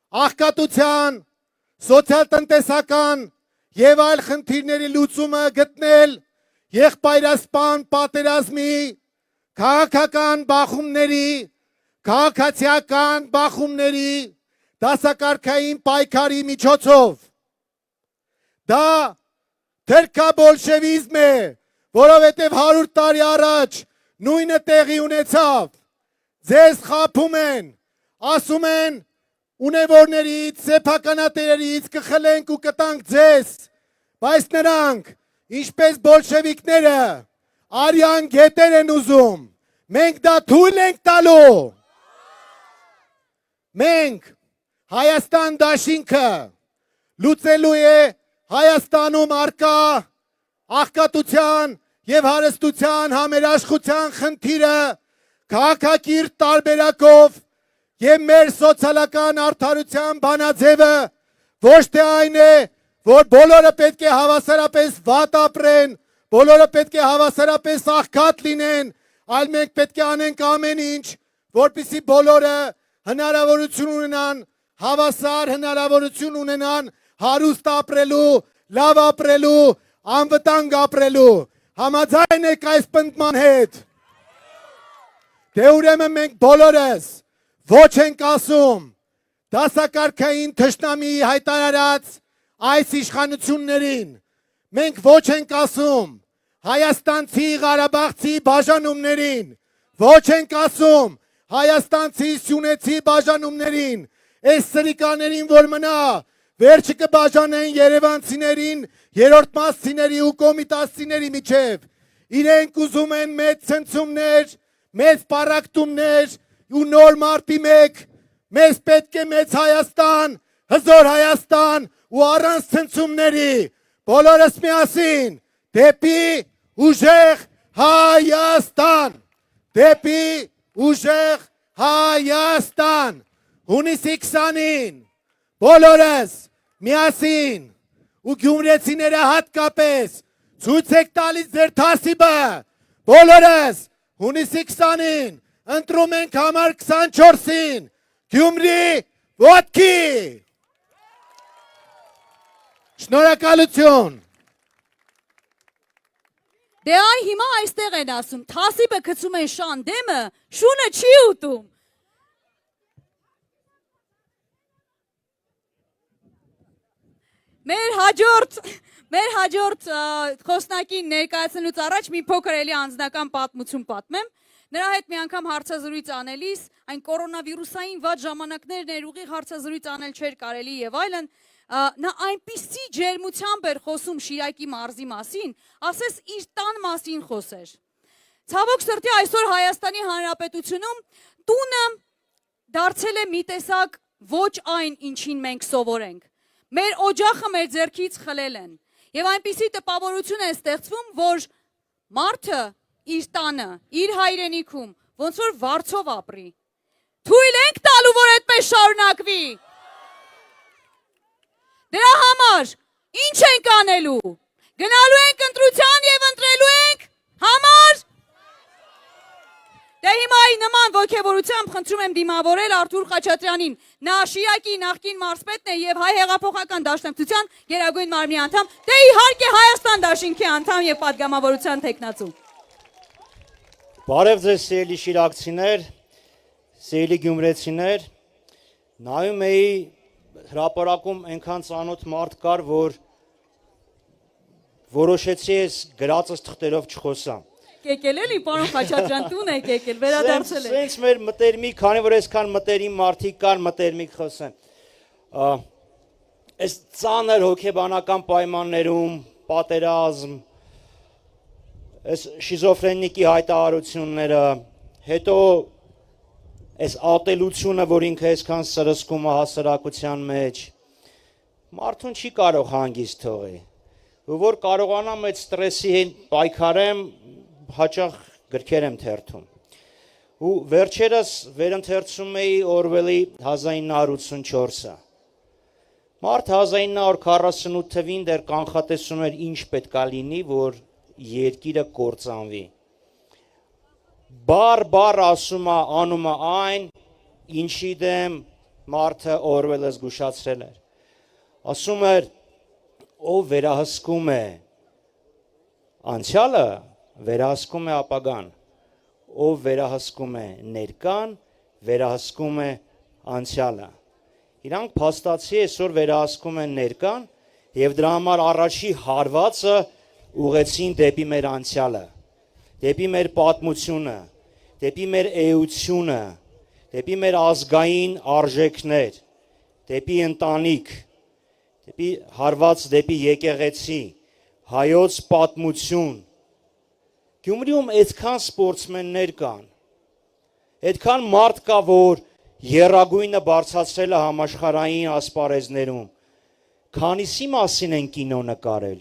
աղքատության, սոցիալ-տնտեսական եւ այլ խնդիրների լուծումը գտնել եղբայրասպան պատերազմի, քաղաքական բախումների, քաղաքացիական բախումների, դասակարգային պայքարի միջոցով։ Դա թերքաբոլշևիզմ է, որովհետև 100 տարի առաջ նույնը տեղի ունեցավ։ Ձեզ խաբում են, ասում են ունևորներից, սեփականատերերից կխլենք ու կտանք ձեզ, բայց նրանք, ինչպես բոլշևիկները, արյան գետեր են ուզում, մենք դա թույլ ենք տալու։ Մենք Հայաստան դաշինքը լուծելու է Հայաստանում արկա աղքատության եւ հարստության համերաշխության խնդիրը քաղաքակիրթ տարբերակով եւ մեր սոցիալական արդարության բանաձևը ոչ թե այն է, որ բոլորը պետք է հավասարապես վատ ապրեն, բոլորը պետք է հավասարապես աղքատ լինեն, այլ մենք պետք է անենք ամեն ինչ, որպեսզի բոլորը հնարավորություն ունենան, հավասար հնարավորություն ունենան հարուստ ապրելու, լավ ապրելու, անվտանգ ապրելու։ Համաձայն եք այս պնդման հետ։ Դե ուրեմն մենք բոլորս ոչ ենք ասում դասակարգային թշնամի հայտարարած այս իշխանություններին, մենք ոչ ենք ասում հայաստանցի Ղարաբաղցի բաժանումներին, ոչ ենք ասում հայաստանցի սյունեցի բաժանումներին, այս սրիկաներին, որ մնա, վերջը կբաժանեն երևանցիներին, երրորդ մասցիների ու կոմիտասցիների միջև։ Իրենք ուզում են մեծ ցնցումներ, մեծ պառակտումներ ու նոր մարտի մեկ, մեզ պետք է մեծ Հայաստան, հզոր Հայաստան ու առանց ցնցումների, բոլորս միասին, դեպի ուժեղ Հայաստան, դեպի ուժեղ Հայաստան, հունիսի 20-ին, բոլորս միասին ու գյումրեցիները հատկապես ցույց եք տալիս ձեր թասիբը, բոլորս հունիսի 20-ին ընտրում ենք համար 24-ին Գյումրի ոտքի։ Շնորհակալություն։ Դե այ հիմա այստեղ են ասում, թասիբը գցում են շան դեմը, շունը չի ուտում։ Մեր հաջորդ խոսնակին ներկայացնելուց առաջ մի փոքր էլի անձնական պատմություն պատմեմ։ Նրա հետ մի անգամ հարցազրույց անելիս, այն կորոնավիրուսային վատ ժամանակներն էր, ուղիղ հարցազրույց անել չէր կարելի եւ այլն, նա այնպիսի ջերմությամբ էր խոսում Շիրակի մարզի մասին, ասես իր տան մասին խոսեր։ Ցավոք սրտի այսօր Հայաստանի Հանրապետությունում տունը դարձել է մի տեսակ ոչ այն, ինչին մենք սովոր ենք։ Մեր օջախը մեր ձեռքից խլել են։ Եվ այնպիսի տպավորություն է ստեղծվում, որ մարդը իր տանը, իր հայրենիքում ոնց որ վարձով ապրի։ Թույլ ենք տալու, որ այդպես շարունակվի։ Դրա համար ինչ ենք անելու։ Գնալու ենք ընտրության եւ ընտրելու ենք համար։ Դե հիմա այ նման ոգևորությամբ խնդրում եմ դիմավորել Արթուր Խաչատրյանին։ Նա Շիրակի նախկին մարզպետն է եւ Հայ հեղափոխական դաշնակցության Գերագույն մարմնի անդամ, դե իհարկե Հայաստան դաշինքի անդամ եւ падգամավորության տեխնացու։ Բարև ձեզ սիրելի շիրակցիներ, սիրելի գյումրեցիներ, նայում էի հրապարակում այնքան ծանոթ մարդ կար, որ որոշեցի ես գրածս թղթերով չխոսամ։ Եկել էլի պարոն Խաչատրյան, տուն եք եկել, վերադարձել եք։ Սենց մեր մտերմիկ, քանի որ այսքան մտերիմ մարդիկ կար, մտերմիկ խոսեն։ Այս ծանր հոգեբանական պայմաններում, պատերազմ, այս շիզոֆրենիկի հայտարարությունները, հետո այս ատելությունը, որ ինքը այսքան սրսկում է հասարակության մեջ, մարդուն չի կարող հանգիստ թողի։ Ու որ կարողանամ այդ ստրեսի հետ պայքարեմ, հաճախ գրքեր եմ թերթում։ Ու վերջերս վերընթերցում էի Օրվելի 1984-ը։ Մարդ 1948 թվին դեռ կանխատեսում էր ինչ պետքա լինի, որ երկիրը կործանվի։ Բար ասում է, անում է այն, ինչի դեմ մարդը Օրվելը զգուշացրել էր։ Ասում էր, ով վերահսկում է անցյալը, վերահսկում է ապագան, ով վերահսկում է ներկան, վերահսկում է անցյալը։ Իրանք փաստացի այսօր վերահսկում են ներկան եւ դրա համար առաջի հարվածը ուղեցին դեպի մեր անցյալը, դեպի մեր պատմությունը, դեպի մեր էությունը, դեպի մեր ազգային արժեքներ, դեպի ընտանիք, դեպի հարված դեպի եկեղեցի, հայոց պատմություն։ Գյումրիում այդքան սպորտսմեններ կան, այդքան մարդ կա, որ եռագույնը բարձրացրել է համաշխարհային ասպարեզներում, քանիսի մասին են կինո նկարել։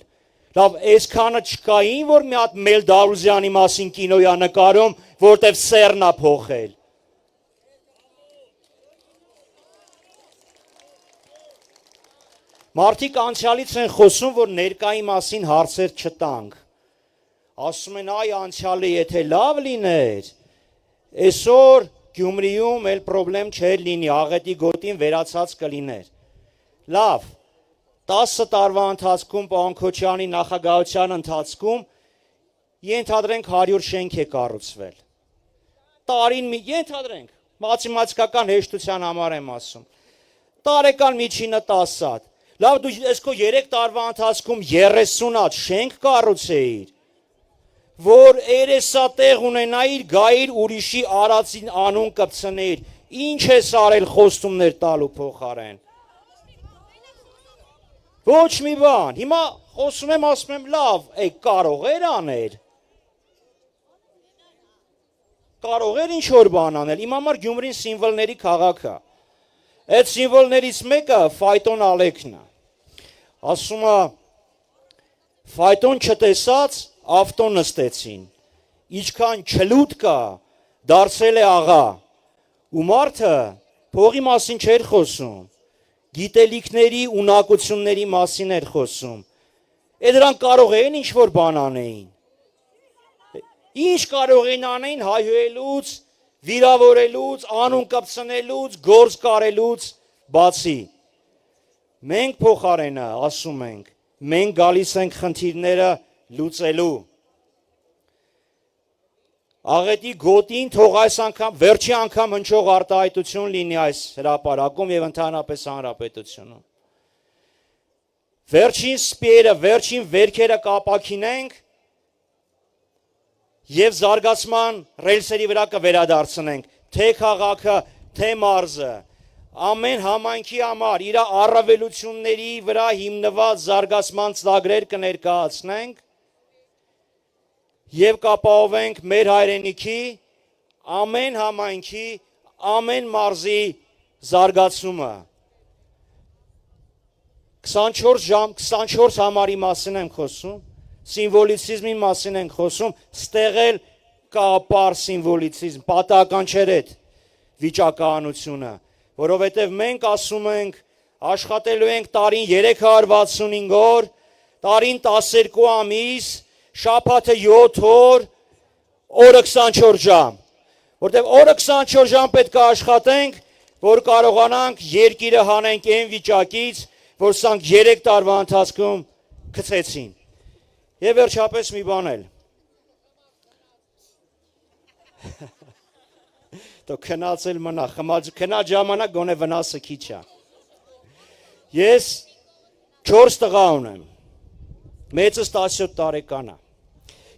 Լավ, այսքանը չկային, որ մի հատ Մել Դարուզյանի մասին կինոյա նկարում, որտեվ սերն է փոխել։ Մարդիկ անցյալից են խոսում, որ ներկայի մասին հարցեր չտանք։ Ասում են, այ անցյալը եթե լավ լիներ, այսօր Գյումրիում էլ պրոբլեմ չէր լինի, աղետի գոտին վերացած կլիներ։ Լավ, 10 տարվա ընթացքում պարոն Քոչարյանի նախագահության ընթացքում ենթադրենք 100 շենք է կառուցվել։ Տարին ենթադրենք, մաթեմատիկական հեշտության համար եմ ասում։ Տարեկան միջինը 10 հատ։ Լավ, դու այս քո 3 տարվա ընթացքում 30 հատ շենք կառուցեիր, որ երեսատեղ ունենայիր, գայիր ուրիշի արածին անուն կպցնեիր, ինչ ես արել խոստումներ տալու փոխարեն։ Ոչ մի բան, հիմա խոսում եմ, ասում եմ, լավ, կարող էր անել։ Կարող էր ինչ-որ բան անել, իմ համար Գյումրին սիմվոլների քաղաք է։ Այդ սիմվոլներից մեկը Ֆայտոն Ալեքն է։ Ասում է, Ֆայտոն չտեսած, ավտո նստեցին, իչքան չլուտ կա, դարձել է աղա, ու մարդը փողի մասին չէր խոսում, գիտելիքների ունակությունների մասին էր խոսում, դրանք կարող էին ինչ-որ բան անեին, ինչ կարող էին անեին հայհոյելուց, վիրավորելուց, անուն կպցնելուց, գործ կարելուց, բացի, մենք փոխարենը ասում ենք, մենք գալիս ենք խնդիրները լուծելու։ Աղետի գոտին թող այս անգամ, վերջի անգամ հնչող արտահայտություն լինի այս հրապարակում եւ ընդհանրապես հանրապետությունում։ Վերջին սպիերը, վերջին վերքերը կապակինենք եւ զարգացման ռելսերի վրա կվերադարձնենք, թե քաղաքը, թե մարզը, ամեն համայնքի համար իր առավելությունների վրա հիմնված զարգացման ծրագրեր կներկայացնենք եւ կապահովենք մեր հայրենիքի ամեն համայնքի, ամեն մարզի զարգացումը։ 24 ժամ 24 համարի մասին եմ խոսում, սիմվոլիցիզմի մասին ենք խոսում, ստեղել կապար սիմվոլիցիզմ, պատահական չէր այդ վիճակահանությունը, որովհետև մենք ասում ենք, աշխատելու ենք տարին 365 օր, տարին 12 ամիս, շաբաթը 7 օր, օրը 24 ժամ, որտեղ օրը 24 ժամ պետք է աշխատենք, որ կարողանանք երկիրը հանենք այն վիճակից, որ սրանք 3 տարվա ընթացքում գցեցին։ Եվ վերջապես մի բան էլ։ Դու քնածել մնա, քնած ժամանակ գոնե վնասը քիչ է։ Ես 4 տղա ունեմ։ Մեծս 17 տարեկան է։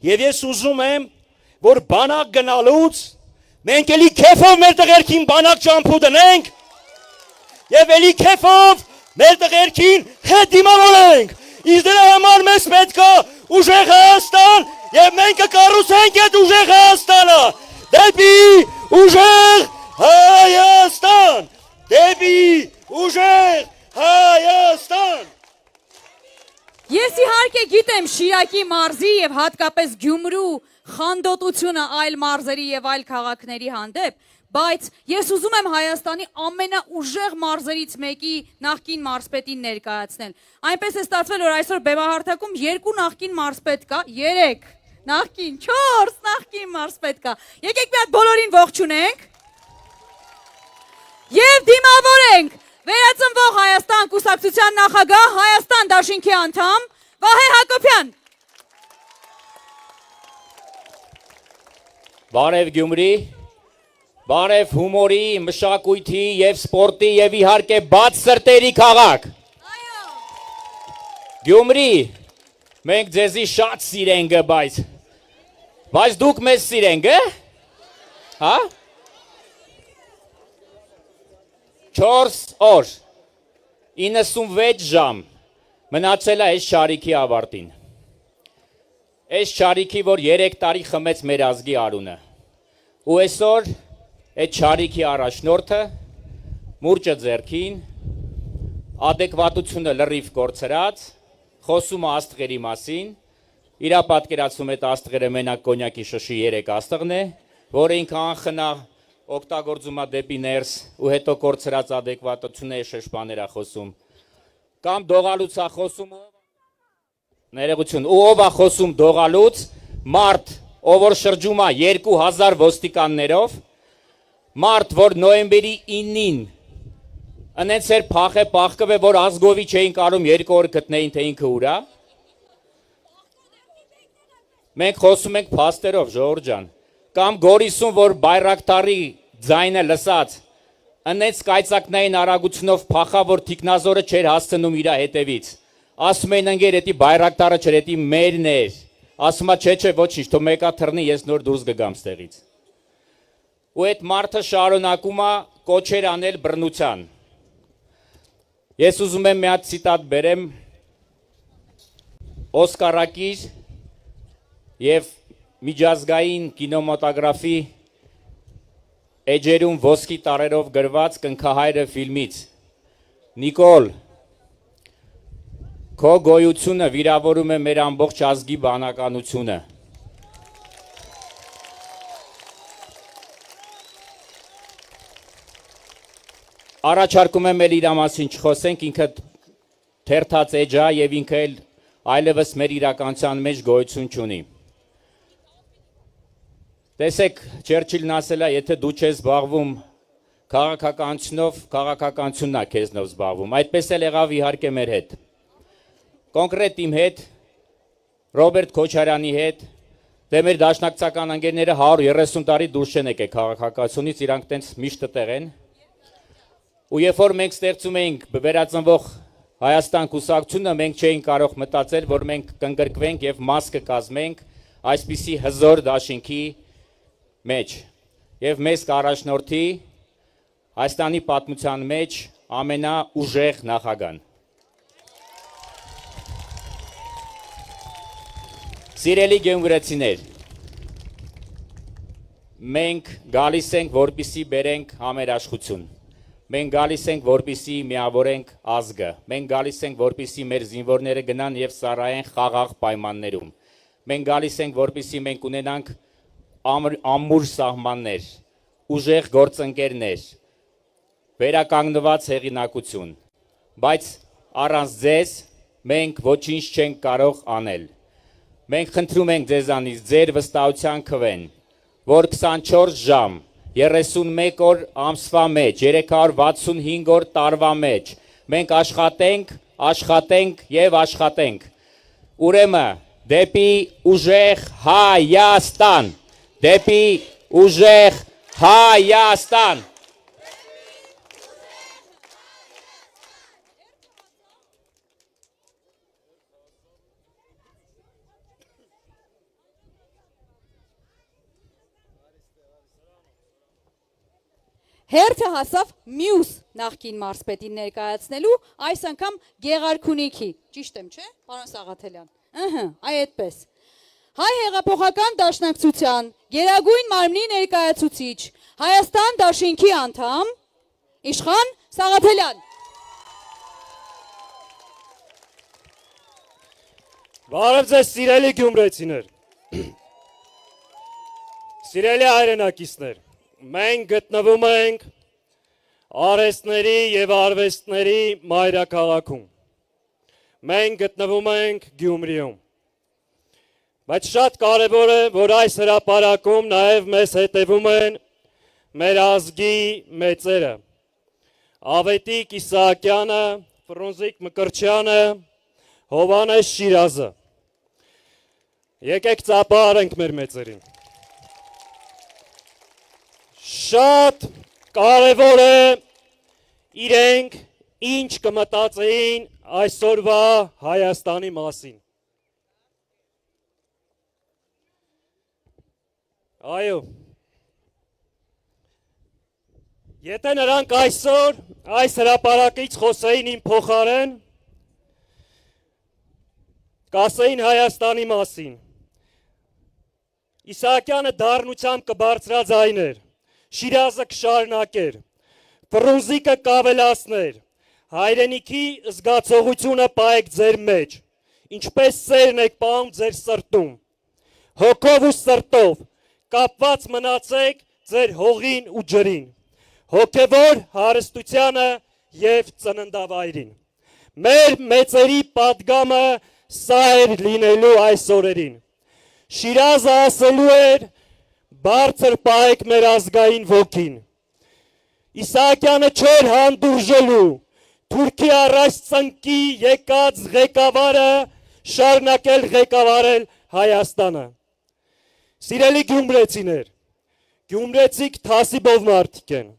Եվ ես ուզում եմ, որ բանակ գնալուց մենք էլի քեֆով մեր տղերքին բանակ ճամփու դնենք եւ էլի քեֆով մեր տղերքին հետ դիմավորենք։ Իսկ դրա համար մեզ պետք է ուժեղ Հայաստան եւ մենք կկառուցենք այդ ուժեղ Հայաստանը դեպի ուժեղ Հայաստան, դեպի ուժեղ Հայաստան։ Ես իհարկե գիտեմ Շիրակի մարզի եւ հատկապես Գյումրու խանդոտությունը այլ մարզերի եւ այլ քաղաքների հանդեպ, բայց ես ուզում եմ Հայաստանի ամենաուժեղ մարզերից մեկի նախկին մարզպետին ներկայացնել։ Այնպես է ստացվել, որ այսօր բեմահարթակում 2 նախկին մարզպետ կա, 3 նախկին, 4 նախկին մարզպետ կա։ Եկեք մի հատ բոլորին ողջունենք եւ դիմավորենք Վերածնվող Հայաստան կուսակցության նախագահ, Հայաստան դաշինքի անդամ Վահե Հակոբյան։ Բարև Գյումրի, բարև հումորի, մշակույթի եւ սպորտի եւ իհարկե բաց սրտերի քաղաք։ Գյումրի, մենք ձեզի շատ սիրենք, բայց դուք մեզ սիրենք, հա? 4 օր, 96 ժամ մնացել է այս չարիքի ավարտին։ Այս չարիքի, որ 3 տարի խմեց մեր ազգի արունը։ Ու այսօր այդ չարիքի առաջնորդը մուրճը ձեռքին, ադեկվատությունը լրիվ կորցրած, խոսում է աստղերի մասին, իրա պատկերացում այդ աստղերը մենակ կոնյակի շշի 3 աստղն է, որը ինքը անխնա օգտագործում է դեպի ներս ու հետո կորցրած ադեկվատությունը շշպաներ է խոսում։ Կամ դողալուց է խոսում, ներողություն, ու ով է խոսում դողալուց, մարդ, ով որ շրջում է 2000 ոստիկաններով, մարդ, որ նոյեմբերի 9-ին ընենց էր փախե պախկվե, որ ազգովի չէին կարում 2 օր գտնեին, թե ինքը ուր է։ Մենք խոսում ենք փաստերով, ժողովուրդ ջան, կամ Գորիսում, որ Բայրակտարի ձայնը լսած, ընենց կայծակնային արագությունով փախա, որ թիկնազորը չէր հասցնում իր հետևից։ Ասում էին ընկեր, էտի Բայրակտարը չէր, էտի մերն էր։ Ասում է, չէ, ոչինչ, թող մեկա թռնի, ես նոր դուրս կգամ ստեղից։ Ու այդ մարդը շարունակում է կոչեր անել բռնության։ Ես ուզում եմ մի հատ ցիտատ բերեմ Օսկարակիր եւ միջազգային կինոմատոգրաֆի էջերում ոսկի տարերով գրված Կնքահայրը ֆիլմից։ Նիկոլ, քո գոյությունը վիրավորում է մեր ամբողջ ազգի բանականությունը։ Առաջարկում եմ էլ իր մասին չխոսենք, ինքը թերթած էջ է եւ ինքը էլ այլևս մեր իրականության մեջ գոյություն չունի։ Տեսեք, Չերչիլն ասել է, եթե դու չես զբաղվում քաղաքականությունով, քաղաքականությունն է քեզնով զբաղվում։ Այդպես էլ եղավ իհարկե մեր հետ։ Կոնկրետ իմ հետ, Ռոբերտ Քոչարյանի հետ, դե մեր դաշնակցական ընկերները 130 տարի դուրս չեն եկել քաղաքականությունից, իրանք տենց միշտ տեղ են։ Ու երբ որ մենք ստեղծում էինք վերածնվող Հայաստան կուսակցությունը, մենք չէինք կարող մտածել, որ մենք կընկրկվենք եւ մաս կկազմենք այսպիսի հզոր դաշինքի մեջ եւ մեզ կառաջնորդի Հայաստանի պատմության մեջ ամենաուժեղ նախագահան։ Սիրելի գյումրեցիներ, մենք գալիս ենք, որպեսզի բերենք համերաշխություն։ Մենք գալիս ենք, որպիսի միավորենք ազգը։ Մենք գալիս ենք, որպիսի մեր զինվորները գնան եւ սարայեն խաղաղ պայմաններում։ Մենք գալիս ենք, որպիսի մենք ունենանք ամուր սահմաններ, ուժեղ գործընկերներ, վերականգնված հեղինակություն, բայց առանց ձեզ մենք ոչինչ չենք կարող անել։ Մենք խնդրում ենք ձեզանից ձեր վստահության քվեն, որ 24 ժամ, 31 օր ամսվա մեջ, 365 օր տարվա մեջ մենք աշխատենք եւ աշխատենք։ Ուրեմն դեպի ուժեղ Հայաստան, դեպի ուժեղ Հայաստան։ Հերթը հասավ մյուս նախկին մարզպետին ներկայացնելու, այս անգամ Գեղարքունիքի, ճիշտ եմ, չէ, պարոն Սաղաթելյան, այդպես։ Հայ հեղափոխական դաշնակցության Գերագույն մարմնի ներկայացուցիչ, Հայաստան դաշինքի անդամ, Իշխան Սաղաթելյան։ Բարև ձեզ սիրելի գյումրեցիներ, սիրելի հայրենակիցներ, մենք գտնվում ենք արհեստների և արվեստների մայրաքաղաքում, մենք գտնվում ենք Գյումրիում, բայց շատ կարևոր է, որ այս հրապարակում նաև մեզ հետևում են մեր ազգի մեծերը, Ավետիք Իսահակյանը, Ֆրունզիկ Մկրտչյանը, Հովհաննես Շիրազը, եկեք ծափահարենք մեր մեծերին։ Շատ կարևոր է իրենք ինչ կմտածեին այսօրվա Հայաստանի մասին։ Այո, եթե նրանք այսօր այս հրապարակից խոսեին իմ փոխարեն, կասեին Հայաստանի մասին։ Իսահակյանը դառնությամբ կբարձրա ձայներ, Շիրազը կշարունակեր, Ֆրունզիկը կավելացներ, հայրենիքի զգացողությունը պահեք ձեր մեջ, ինչպես սերն եք պահում ձեր սրտում, հոգով ու սրտով, կապված մնացեք ձեր հողին ու ջրին, հոգևոր հարստությանը և ծննդավայրին։ Մեր մեծերի պատգամը սա էր լինելու այս օրերին։ Շիրազը ասելու էր, բարձր պահեք մեր ազգային ոգին։ Իսահակյանը չէր հանդուրժելու, Թուրքի առաջ ծնկի եկած ղեկավարը շարունակել ղեկավարել Հայաստանը։ Սիրելի գյումրեցիներ, գյումրեցիք թասիբով մարդիկ են։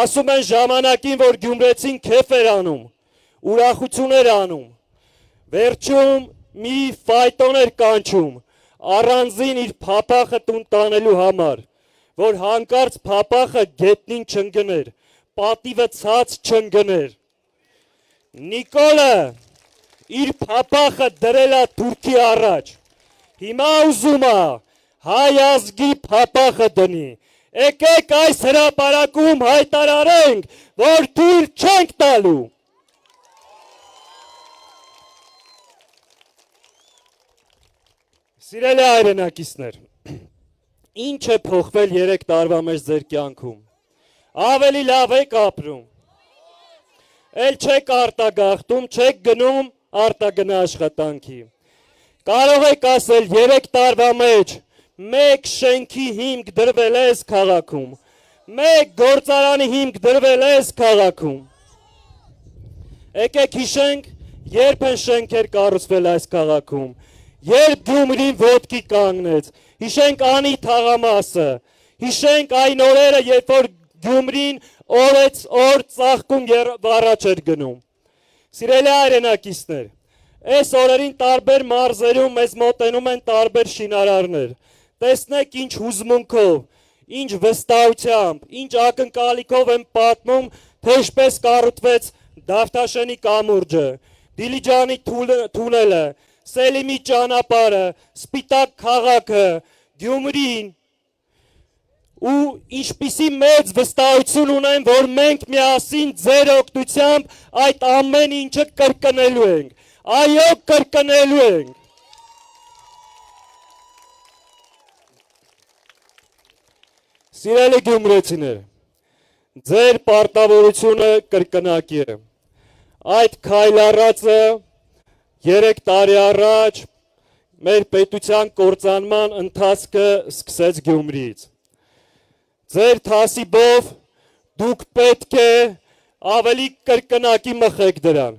Ասում են ժամանակին, որ գյումրեցին քեֆ էր անում, ուրախություն էր անում, վերջում մի ֆայտոն էր կանչում, առանձին իր փափախը տուն տանելու համար, որ հանկարծ փափախը գետնին չընկներ, պատիվը ցած չընկներ։ Նիկոլը իր փափախը դրել է Թուրքի առաջ, հիմա ուզում է հայ ազգի փափախը դնի։ Եկեք այս հրապարակում հայտարարենք, որ թույլ չենք տալու։ Սիրելի հայրենակիցներ, ինչ է փոխվել 3 տարվա մեջ ձեր կյանքում։ Ավելի լավ եք ապրում։ Էլ չեք արտագաղթում, չեք գնում արտագնա աշխատանքի։ Կարող եք ասել 3 տարվա մեջ մեկ շենքի հիմք դրվել է այս քաղաքում, մեկ գործարանի հիմք դրվել է այս քաղաքում։ Եկեք հիշենք, երբ են շենքեր կառուցվել այս քաղաքում, երբ Գյումրին ոտքի կանգնեց, հիշենք Անի թաղամասը, հիշենք այն օրերը, երբ որ Գյումրին օրեց օր ծաղկում առաջ էր գնում։ Սիրելի հայրենակիցներ, այս օրերին տարբեր մարզերում մեզ մոտենում են տարբեր շինարարներ։ Տեսնեք ինչ հուզմունքով, ինչ վստահությամբ, ինչ ակնկալիքով են պատմում, թե ինչպես կառուցվեց Դավթաշենի կամուրջը, Դիլիջանի թունելը, Սելիմի ճանապարհը, Սպիտակ քաղաքը, Գյումրին։ ու ինչպիսի մեծ վստահություն ունեմ, որ մենք միասին ձեր օգնությամբ այդ ամեն ինչը կրկնելու ենք։ Այո, կրկնելու ենք։ Սիրելի գյումրեցիներ, ձեր պարտավորությունը կրկնակի է։ Այդ քայլառածը 3 տարի առաջ մեր պետության կործանման ընթացքը սկսեց Գյումրիից։ Ձեր թասիբով դուք պետք է ավելի կրկնակի մխեք դրան։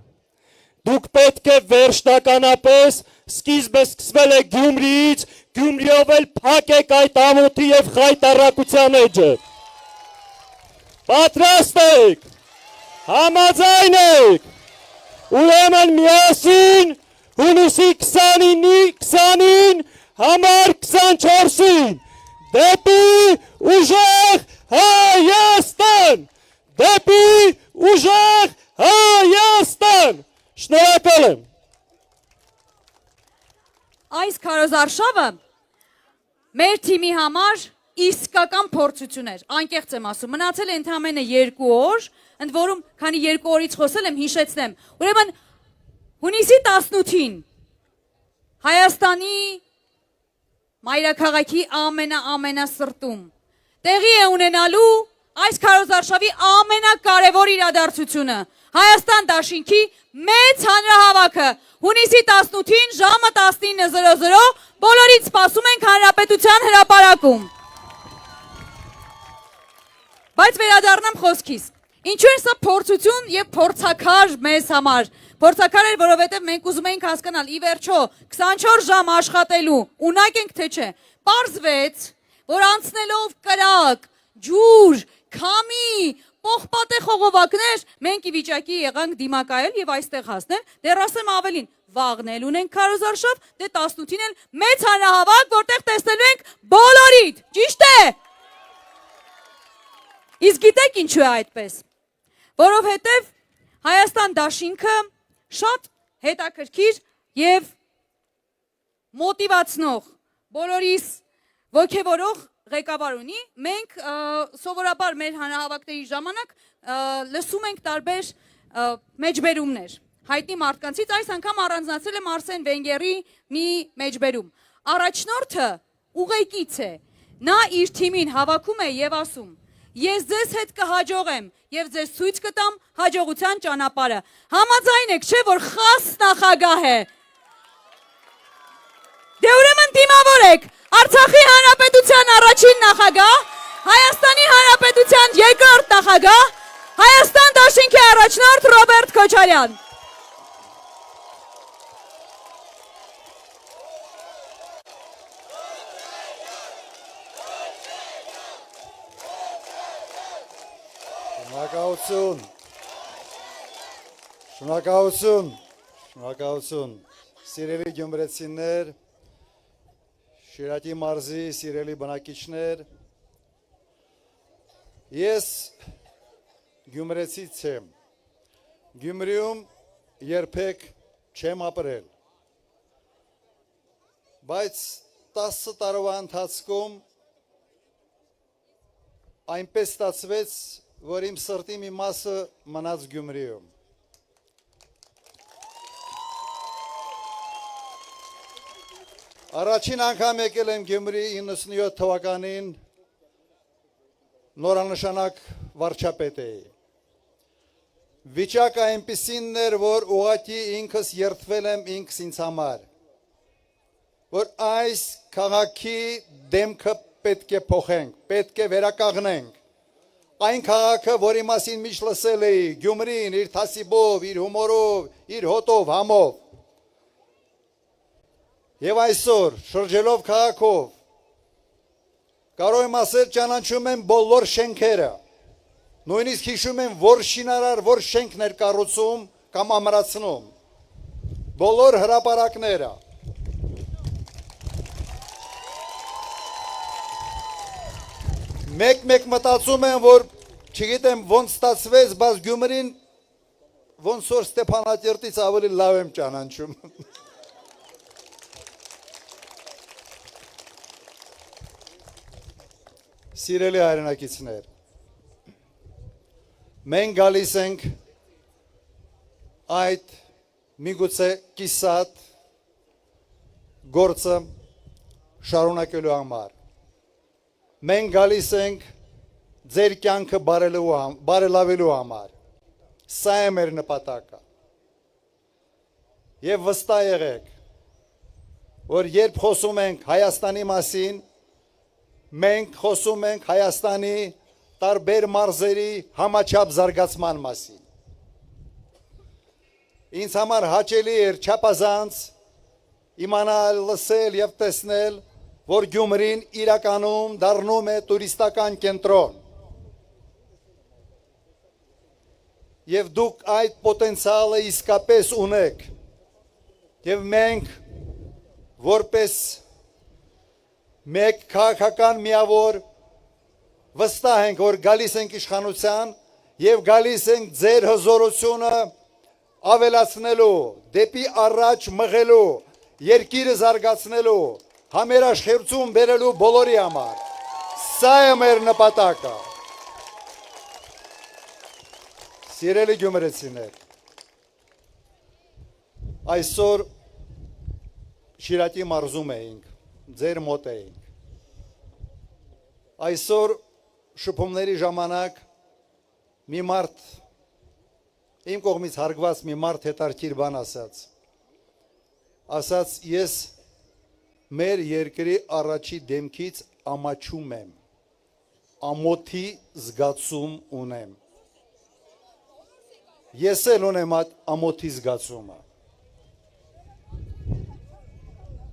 Դուք պետք է վերջնականապես սկիզբը սկսվել է Գյումրիից, Գյումրիով էլ փակեք այդ ամոթի եւ խայտառակության էջը։ Պատրաստ եք, համաձայն եք, ուրեմն միասին հունիսի 29-ին համար 24-ին դեպի ուժեղ Հայաստան, դեպի ուժեղ Հայաստան։ Շնորհակալ եմ։ Այս քարոզարշավը մեր թիմի համար իսկական փորձություն էր, անկեղծ եմ ասում, մնացել է ընդամենը 2 օր, ընդ որում, քանի 2 օրից խոսել եմ, հիշեցնեմ, ուրեմն հունիսի 18-ին Հայաստանի մայրաքաղաքի ամենասրտում տեղի է ունենալու այս քարոզարշավի ամենակարևոր իրադարձությունը, Հայաստան դաշինքի մեծ հանրահավաքը, հունիսի 18-ին ժամը 19:00 բոլորից սպասում ենք Հանրապետության հրապարակում։ Բայց վերադառնամ խոսքիս։ Ինչու է սա փորձություն եւ փորձաքար մեզ համար։ Փորձաքար էր, որովհետեւ մենք ուզում էինք հասկանալ, ի վերջո 24 ժամ աշխատելու, ունակ ենք թե չէ։ Պարզվեց, որ անցնելով կրակ, ջուր, քամի, պողպատե խողովակներ, մենք ի վիճակի եղանք դիմակայել եւ այստեղ հասնել, դեռ ասեմ ավելին, վաղնել ունենք քարոզարշավ, դե 18-ին էլ մեծ հանրահավաք, որտեղ տեսնելու ենք բոլորիդ, ճիշտ է։ Իսկ գիտեք ինչու է այդպես, որովհետև Հայաստան դաշինքը շատ հետաքրքիր եւ մոտիվացնող, բոլորիս ոգևորող ղեկավար ունի, մենք սովորաբար մեր հանրահավաքների ժամանակ լսում ենք տարբեր մեջբերումներ, հայտնի մարդկանցից, այս անգամ առանձնացել եմ Արսեն Վենգերի մի մեջբերում, առաջնորդը ուղեկից է, նա իր թիմին հավաքում է եւ ասում, ես ձեզ հետ կհաջողեմ եւ ձեզ ցույց կտամ հաջողության ճանապարհը, համաձայն եք, չէ՞ որ խաս նախագահ է, դե ուրեմն դիմավորեք, Արցախի Հանրապետության առաջին նախագահ, Հայաստանի Հանրապետության երկրորդ նախագահ, Հայաստան դաշինքի առաջնորդ Ռոբերտ Քոչարյան։ Շնորհակալություն, սիրելի գյումրեցիներ, Շիրակի մարզի սիրելի բնակիչներ, ես գյումրեցից եմ, Գյումրիում երբեք չեմ ապրել, բայց 10 տարվա ընթացքում այնպես ստացվեց, որ իմ սրտի մի մասը մնաց Գյումրիում։ Առաջին անգամ եկել եմ Գյումրի 97 թվականին նորանշանակ վարչապետ էի։ Վիճակը այնպիսին էր, որ ուղղակի ինքս երդվել եմ ինքս ինձ համար, որ այս քաղաքի դեմքը պետք է փոխենք, պետք է վերականգնենք։ Այն քաղաքը, որի մասին միշտ լսել էի, Գյումրին իր թասիբով, իր հումորով, իր հոտով, համով։ Եվ այսօր, շրջելով քաղաքով, կարող եմ ասել ճանաչում եմ բոլոր շենքերը, նույնիսկ հիշում եմ, որ շինարար, որ շենքներ կառուցում կամ ամրացնում, բոլոր հրապարակները։ Մեկ մտածում եմ, որ չգիտեմ ոնց ստացվեց, բայց Գյումրին ոնց որ Ստեփանակերտից ավելի լավ եմ ճանաչում։ Սիրելի հայրենակիցներ, մենք գալիս ենք այդ միգուցե կիսատ գործը շարունակելու համար։ Մենք գալիս ենք ձեր կյանքը բարելավելու համար։ Սա է մեր նպատակը։ Եվ վստահ եղեք, որ երբ խոսում ենք Հայաստանի մասին, մենք խոսում ենք Հայաստանի տարբեր մարզերի համաչափ զարգացման մասին։ Ինձ համար հաճելի էր չափազանց իմանալ, լսել եւ տեսնել, որ Գյումրին իրականում դառնում է տուրիստական կենտրոն։ Եվ դուք այդ պոտենցիալը իսկապես ունեք։ Եվ մենք որպես մեկ քաղաքական միավոր վստահ ենք, որ գալիս ենք իշխանության եւ գալիս ենք ձեր հզորությունը ավելացնելու, դեպի առաջ մղելու, երկիրը զարգացնելու, համերաշխերություն բերելու բոլորի համար։ Սա է մեր նպատակը։ Սիրելի գյումրեցիներ, այսօր Շիրակի մարզում էինք, ձեր մոտ էինք։ Այսօր շփումների ժամանակ մի մարդ, իմ կողմից հարգված մի մարդ հետարքիր բան ասաց։ Ասաց, ես մեր երկրի առաջի դեմքից ամաչում եմ, ամոթի զգացում ունեմ։ Ես էլ ունեմ այդ ամոթի զգացումը։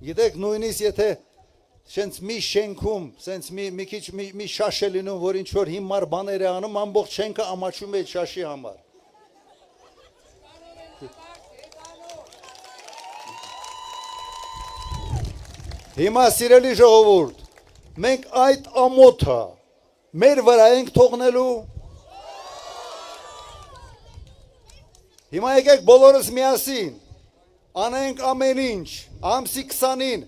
Գիտեք, նույնիսկ եթե շենց մի շենքում, սենց մի քիչ մի շաշ է լինում, որ ինչ որ հիմար բաներ է անում, ամբողջ շենքը ամաչում է այդ շաշի համար։ Հիմա սիրելի ժողովուրդ, մենք այդ ամոթը մեր վրա ենք թողնելու։ Հիմա եկեք բոլորս միասին անենք ամեն ինչ, ամսի 20-ին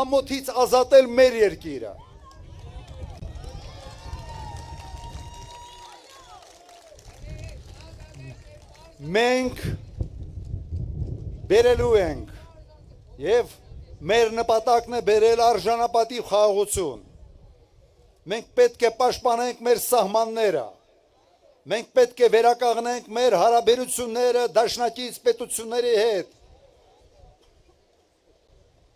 ամոթից ազատել մեր երկիրը։ Մենք բերելու ենք եւ մեր նպատակն է բերել արժանապատիվ խաղաղություն։ Մենք պետք է պաշտպանենք մեր սահմանները։ Մենք պետք է վերականգնենք մեր հարաբերությունները դաշնակից պետությունների հետ։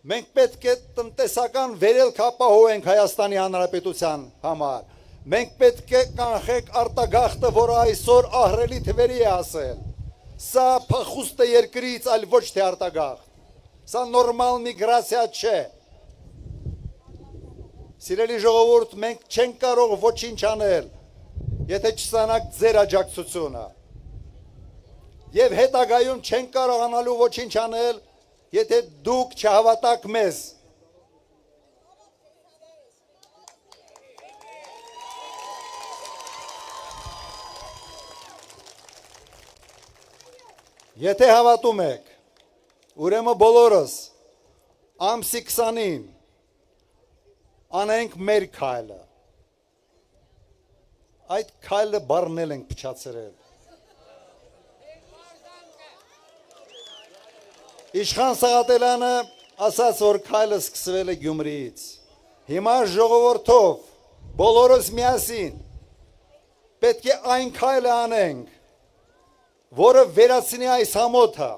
Մենք պետք է տնտեսական վերելք ապահովենք Հայաստանի Հանրապետության համար։ Մենք պետք է կանխենք արտագաղթը, որը այսօր ահռելի թվերի է հասել։ Սա փախուստ է երկրից, այլ ոչ թե արտագաղթ։ Սա նորմալ միգրացիա չէ։ Սիրելի ժողովուրդ, մենք չենք կարող ոչինչ անել, եթե չստանանք ձեր աջակցությունը։ Եվ հետագայում չենք կարողանալու ոչինչ անել, եթե դուք չհավատաք մեզ։ Եթե հավատում եք, ուրեմն բոլորս ամսի 20-ին անենք մեր քայլը։ Այդ քայլը բառնել ենք փչացրել։ Իշխան Սաղաթելյանը ասաց, որ քայլը սկսվել է Գյումրիից։ Հիմա ժողովրդով բոլորս միասին պետք է այն քայլը անենք, որը վերացնի այս ամոթը,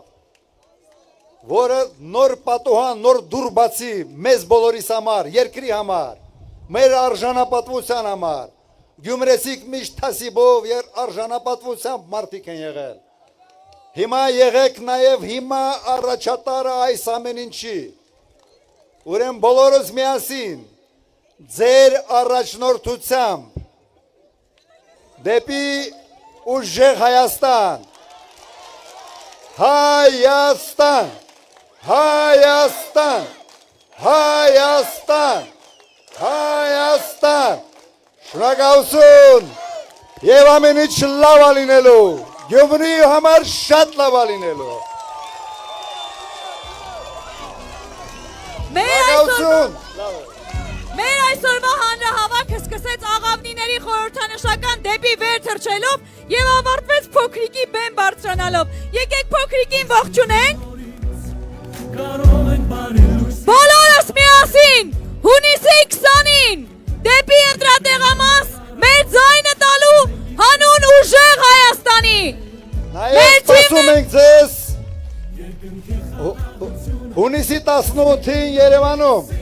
որը նոր պատուհան, նոր դուռ բացի մեզ բոլորիս համար, երկրի համար, մեր արժանապատվության համար։ Գյումրեցիք միշտ թասիբով եւ արժանապատվությամբ մարդիկ են եղել։ Հիմա եղեք նաև հիմա առաջատարը այս ամեն ինչի։ Ուրեմն բոլորս միասին ձեր առաջնորդությամբ դեպի ուժեղ Հայաստան, Հայաստան, Հայաստան, Հայաստան, Հայաստան, շնորհակալություն եւ ամեն ինչ լավ լինելու։ Գյումրի համար շատ լավ լինելու։ Մեր այսօրվա հանրահավաք Շարքը սկսեց աղավնիների խորհրդանշական դեպի վեր թռչելով եւ ավարտվեց փոքրիկի բեմ բարձրանալով։ Եկեք փոքրիկին ողջունենք։ Բոլորս միասին հունիսի 20-ին դեպի ընտրատեղամաս մեր ձայնը տալու հանուն ուժեղ Հայաստանի։ Նայեք, սպասում ենք ձեզ հունիսի 18-ին Երևանում։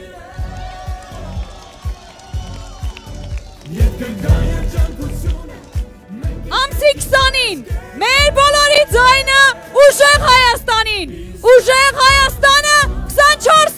Ամսի 20-ին մեր բոլորի ձայնը ուժեղ Հայաստանին։ Ուժեղ Հայաստանը 24